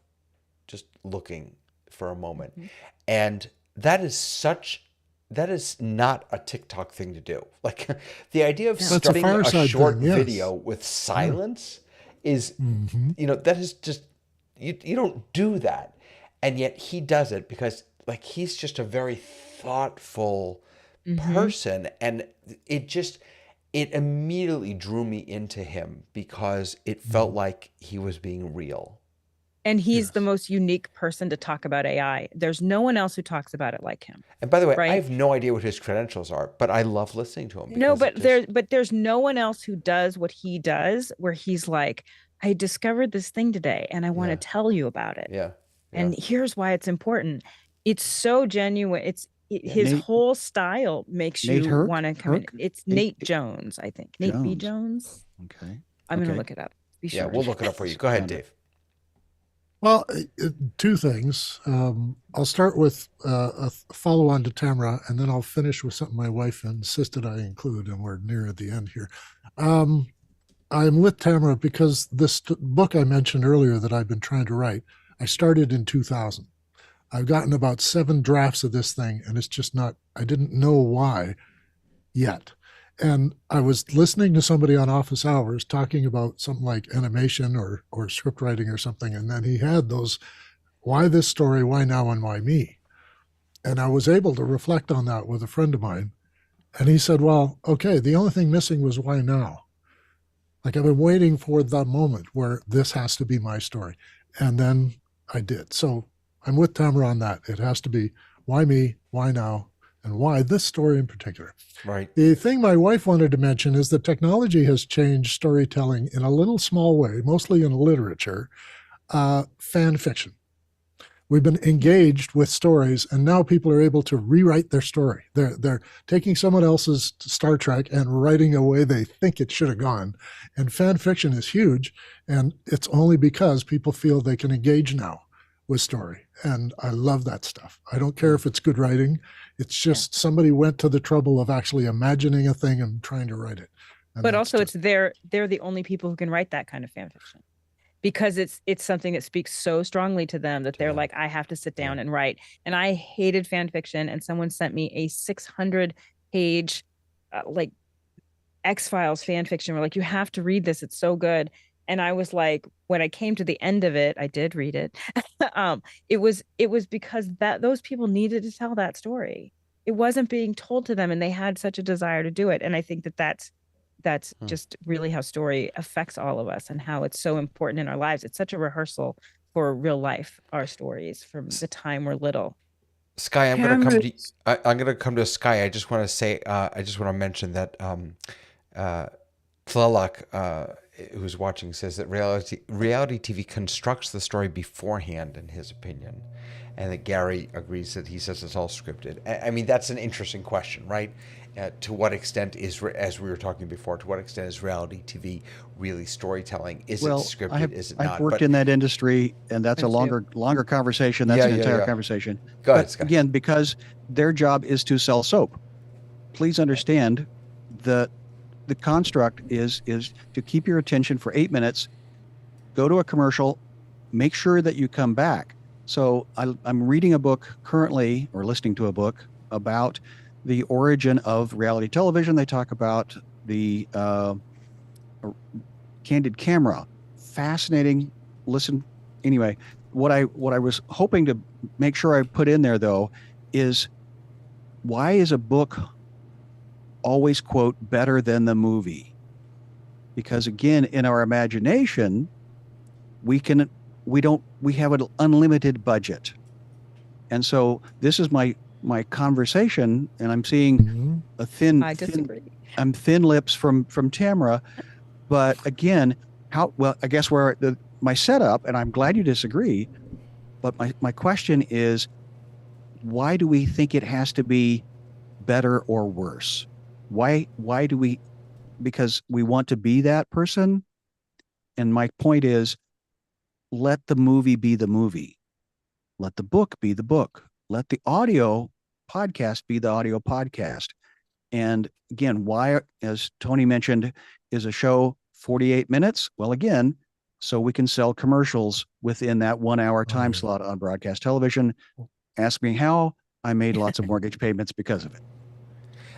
just looking for a moment. Mm-hmm. And that is not a TikTok thing to do. Like the idea of starting a short video with silence is, that is just, you don't do that. And yet he does it because like he's just a very thoughtful person, and it immediately drew me into him because it felt like he was being real. And he's the most unique person to talk about AI. There's no one else who talks about it like him. And by the way, right? I have no idea what his credentials are, but I love listening to him. No, but there's no one else who does what he does, where he's like, I discovered this thing today and I want to tell you about it. Yeah. And here's why it's important. It's so genuine. His whole style makes you want to come in. It's Nate Jones, I think. Nate B. Jones. Okay. I'm going to look it up. Be sure. Yeah, we'll look it up for you. Go ahead, Dave. Well, two things. I'll start with a follow-on to Tamara, and then I'll finish with something my wife insisted I include, and we're near the end here. I'm with Tamara because this book I mentioned earlier that I've been trying to write, I started in 2000. I've gotten about 7 drafts of this thing, and it's just not, I didn't know why yet. And I was listening to somebody on Office Hours talking about something like animation or script writing or something. And then he had those, why this story, why now, and why me? And I was able to reflect on that with a friend of mine. And he said, well, okay, the only thing missing was why now? Like I've been waiting for the moment where this has to be my story. And then I did. So I'm with Tamara on that. It has to be why me, why now, and why this story in particular. Right. The thing my wife wanted to mention is that technology has changed storytelling in a little small way, mostly in literature, fan fiction. We've been engaged with stories, and now people are able to rewrite their story. They're taking someone else's Star Trek and writing a way they think it should have gone. And fan fiction is huge, and it's only because people feel they can engage now with story. And I love that stuff. I don't care if it's good writing. It's just somebody went to the trouble of actually imagining a thing and trying to write it. And but also they're the only people who can write that kind of fan fiction, because it's something that speaks so strongly to them that they're like, I have to sit down and write. And I hated fan fiction, and someone sent me a 600-page like X-Files fan fiction. We're like, you have to read this. It's so good. And I was like, when I came to the end of it, I did read it. It was because those people needed to tell that story. It wasn't being told to them, and they had such a desire to do it. And I think that's just really how story affects all of us and how it's so important in our lives. It's such a rehearsal for real life, our stories from the time we're little. Sky, I'm going to come to Sky. I just want to say, I just want to mention that Tlaloc, who's watching, says that reality TV constructs the story beforehand, in his opinion, and that Gary agrees that he says it's all scripted. I mean, that's an interesting question, right? To what extent is, as we were talking before, to what extent is reality TV really storytelling? Is it scripted? Is it not? I've worked in that industry, and that's a longer conversation. That's an entire conversation. Go ahead, Scott. Again, because their job is to sell soap. Please understand that the construct is to keep your attention for 8 minutes, go to a commercial, make sure that you come back. So I'm reading a book currently, or listening to a book about the origin of reality television. They talk about the candid camera. Fascinating. Listen. Anyway, what I was hoping to make sure I put in there, though, is why is a book always, quote, better than the movie? Because again, in our imagination, we have an unlimited budget. And so this is my conversation, and I'm seeing a thin lips from Tamara. But again, I guess where my setup, and I'm glad you disagree, but my question is, why do we think it has to be better or worse? Why do we? Because we want to be that person. And my point is, let the movie be the movie. Let the book be the book. Let the audio podcast be the audio podcast. And again, why, as Tony mentioned, is a show 48 minutes? Well, again, so we can sell commercials within that 1 hour time slot on broadcast television. Ask me how. I made lots of mortgage payments because of it.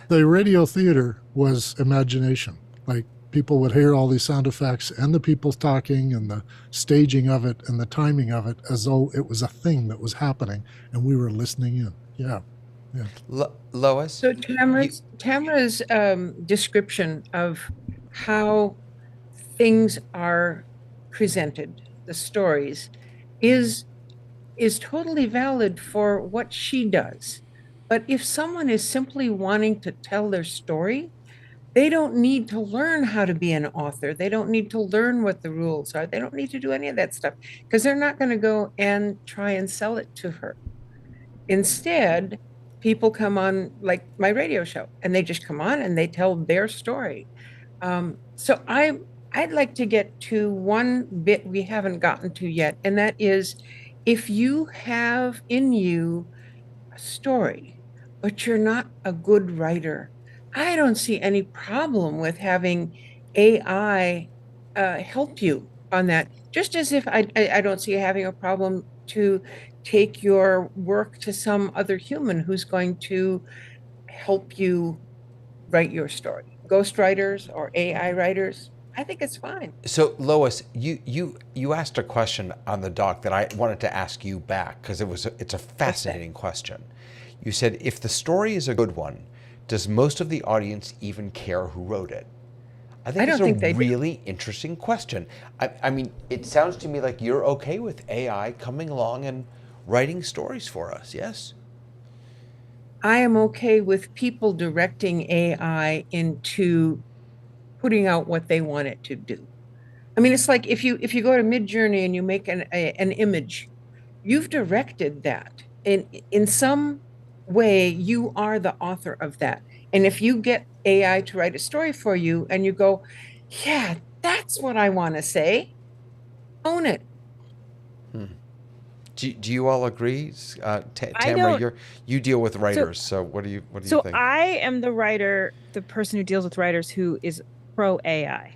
The radio theater was imagination. Like, people would hear all these sound effects and the people talking and the staging of it and the timing of it as though it was a thing that was happening and we were listening in. Yeah. Yeah. Lois? So Tamara's description of how things are presented, the stories, is is totally valid for what she does. But if someone is simply wanting to tell their story, they don't need to learn how to be an author. They don't need to learn what the rules are. They don't need to do any of that stuff because they're not going to go and try and sell it to her. Instead, people come on like my radio show and they just come on and they tell their story. I'd like to get to one bit we haven't gotten to yet, and that is if you have in you a story, but you're not a good writer, I don't see any problem with having AI help you on that. Just as if I don't see having a problem to take your work to some other human who's going to help you write your story. Ghostwriters or AI writers, I think it's fine. So Lois, you asked a question on the doc that I wanted to ask you back because it's a fascinating question. You said if the story is a good one, does most of the audience even care who wrote it? I think it's a really interesting question. I mean, it sounds to me like you're okay with AI coming along and writing stories for us, yes? I am okay with people directing AI into putting out what they want it to do. I mean, it's like if you go to Midjourney and you make an image, you've directed that. In some way, you are the author of that. And if you get AI to write a story for you and you go, yeah, that's what I want to say, own it. Do you all agree, Tamara? You deal with writers, so what do you think? So I am the writer, the person who deals with writers who is pro AI.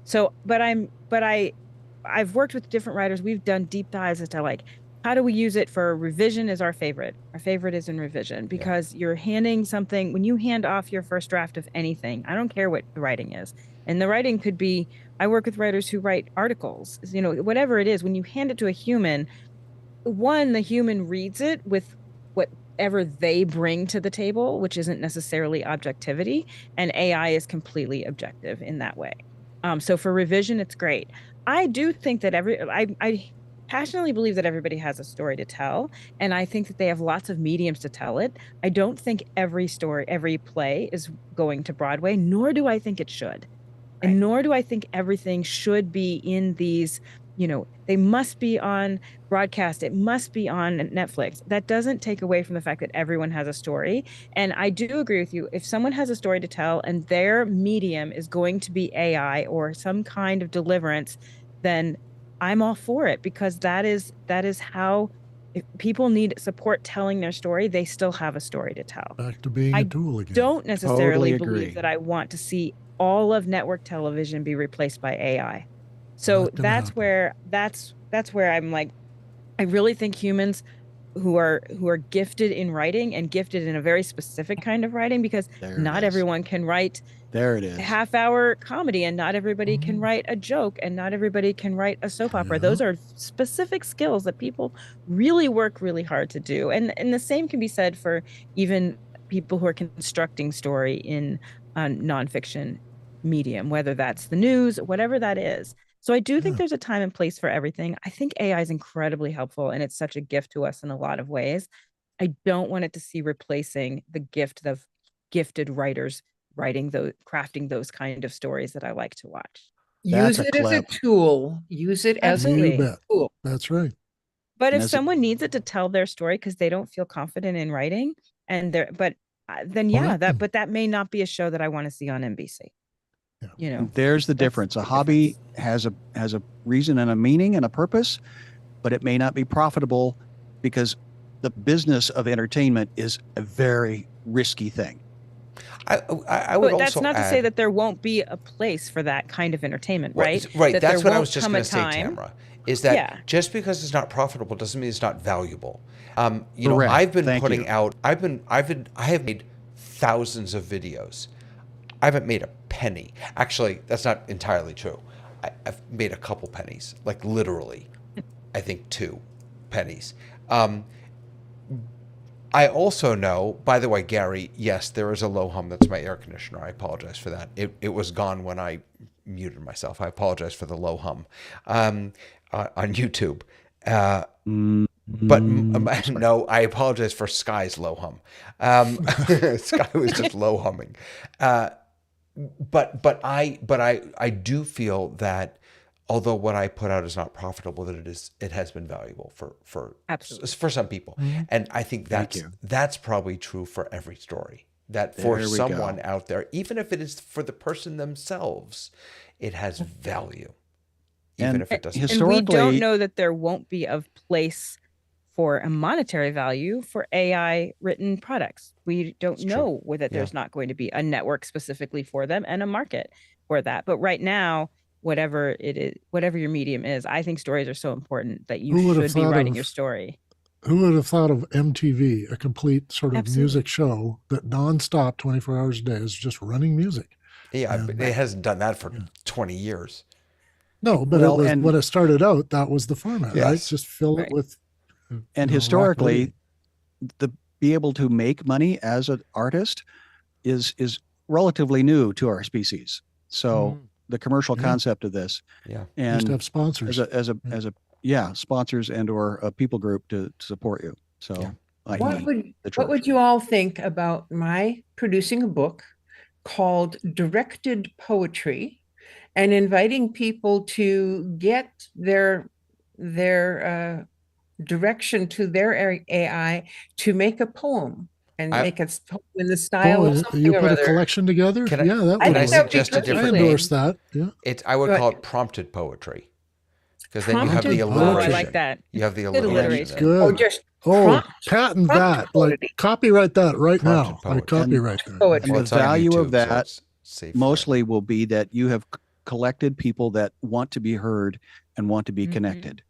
So, I've worked with different writers. We've done deep dives as to like how do we use it for revision is our favorite. Our favorite is in revision because you're handing something when you hand off your first draft of anything. I don't care what the writing is, and the writing could be. I work with writers who write articles. Whatever it is. When you hand it to a human. One, the human reads it with whatever they bring to the table, which isn't necessarily objectivity, and AI is completely objective in that way. So for revision, it's great. I do think that I passionately believe that everybody has a story to tell, and I think that they have lots of mediums to tell it. I don't think every play is going to Broadway, nor do I think it should. Right. And nor do I think everything should be in these, they must be on broadcast. It must be on Netflix. That doesn't take away from the fact that everyone has a story. And I do agree with you. If someone has a story to tell and their medium is going to be AI or some kind of deliverance, then I'm all for it because that is how if people need support telling their story, they still have a story to tell. Back to being a tool again. I don't necessarily believe that I want to see all of network television be replaced by AI. So that's where I'm like, I really think humans who are gifted in writing and gifted in a very specific kind of writing, because not everyone can write a half-hour comedy and not everybody can write a joke and not everybody can write a soap opera. Those are specific skills that people really work really hard to do. And the same can be said for even people who are constructing story in nonfiction medium, whether that's the news, whatever that is. So I do think there's a time and place for everything. I think AI is incredibly helpful and it's such a gift to us in a lot of ways. I don't want it to see replacing the gift of gifted writers crafting those kind of stories that I like to watch. Use it as a tool. Use it as a tool. That's right. But if someone needs it to tell their story because they don't feel confident in writing, but that may not be a show that I want to see on NBC. Yeah. There's the difference. A hobby has a reason and a meaning and a purpose, but it may not be profitable because the business of entertainment is a very risky thing. I would but that's not to say that there won't be a place for that kind of entertainment, right? Right. That's what I was just going to say, Tamara. Is that just because it's not profitable doesn't mean it's not valuable. I've been putting out. I have made thousands of videos. I haven't made a penny. Actually, that's not entirely true. I've made a couple pennies, like literally, I think 2 pennies. I also know, by the way, Gary, yes, there is a low hum. That's my air conditioner. I apologize for that. It was gone when I muted myself. I apologize for the low hum on YouTube. But no, I apologize for Sky's low hum. Sky was just low humming. But I do feel that although what I put out is not profitable, that it has been valuable for some people. And I think that's probably true for every story. That for someone out there, even if it is for the person themselves, it has value. Even if it doesn't. Historically, and we don't know that there won't be a place for a monetary value for AI written products. We don't know whether there's not going to be a network specifically for them and a market for that. But right now, whatever it is, whatever your medium is, I think stories are so important that you should be writing your story. Who would have thought of MTV, a complete sort of music show that nonstop 24 hours a day is just running music? Yeah, but it hasn't done that for 20 years. No, but when it started out, that was the format, right? Just fill it with. And historically, be able to make money as an artist is relatively new to our species. So the commercial concept of this, and just have sponsors as a sponsors and or a people group to support you. So what would you all think about my producing a book called Directed Poetry and inviting people to get their direction to their AI to make a poem and make it in the style of something you put or a other. collection together? I suggest a different name? I endorse that. Yeah. I would call it prompted poetry. Because then you have the alliteration. I like that. You have the alliteration. Good. Patent that. Like copyright that right now. I copyright that. And the value of that mostly will be that you have collected people that want to be heard and want to be connected.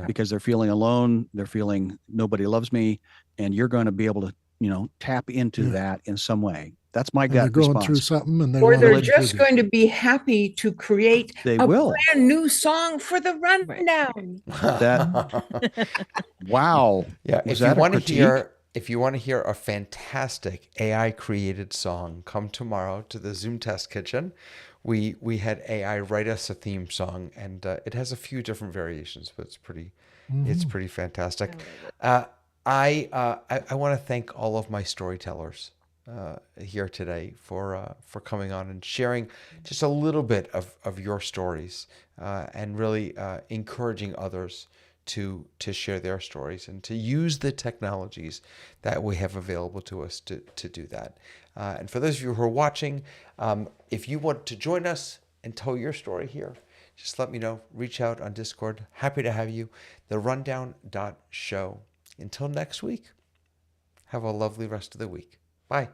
Because they're feeling alone, they're feeling nobody loves me, and you're going to be able to, tap into that in some way. That's my gut response. They're going through something, and they're just going to be happy to create a brand new song for the rundown. Wow. Yeah. If you want to hear a fantastic AI created song, come tomorrow to the Zoom Test Kitchen. We had AI write us a theme song, and it has a few different variations, but it's pretty fantastic. I want to thank all of my storytellers here today for coming on and sharing just a little bit of your stories and really encouraging others to share their stories and to use the technologies that we have available to us to do that. And for those of you who are watching, if you want to join us and tell your story here, just let me know. Reach out on Discord. Happy to have you. therundown.show. Until next week, have a lovely rest of the week. Bye.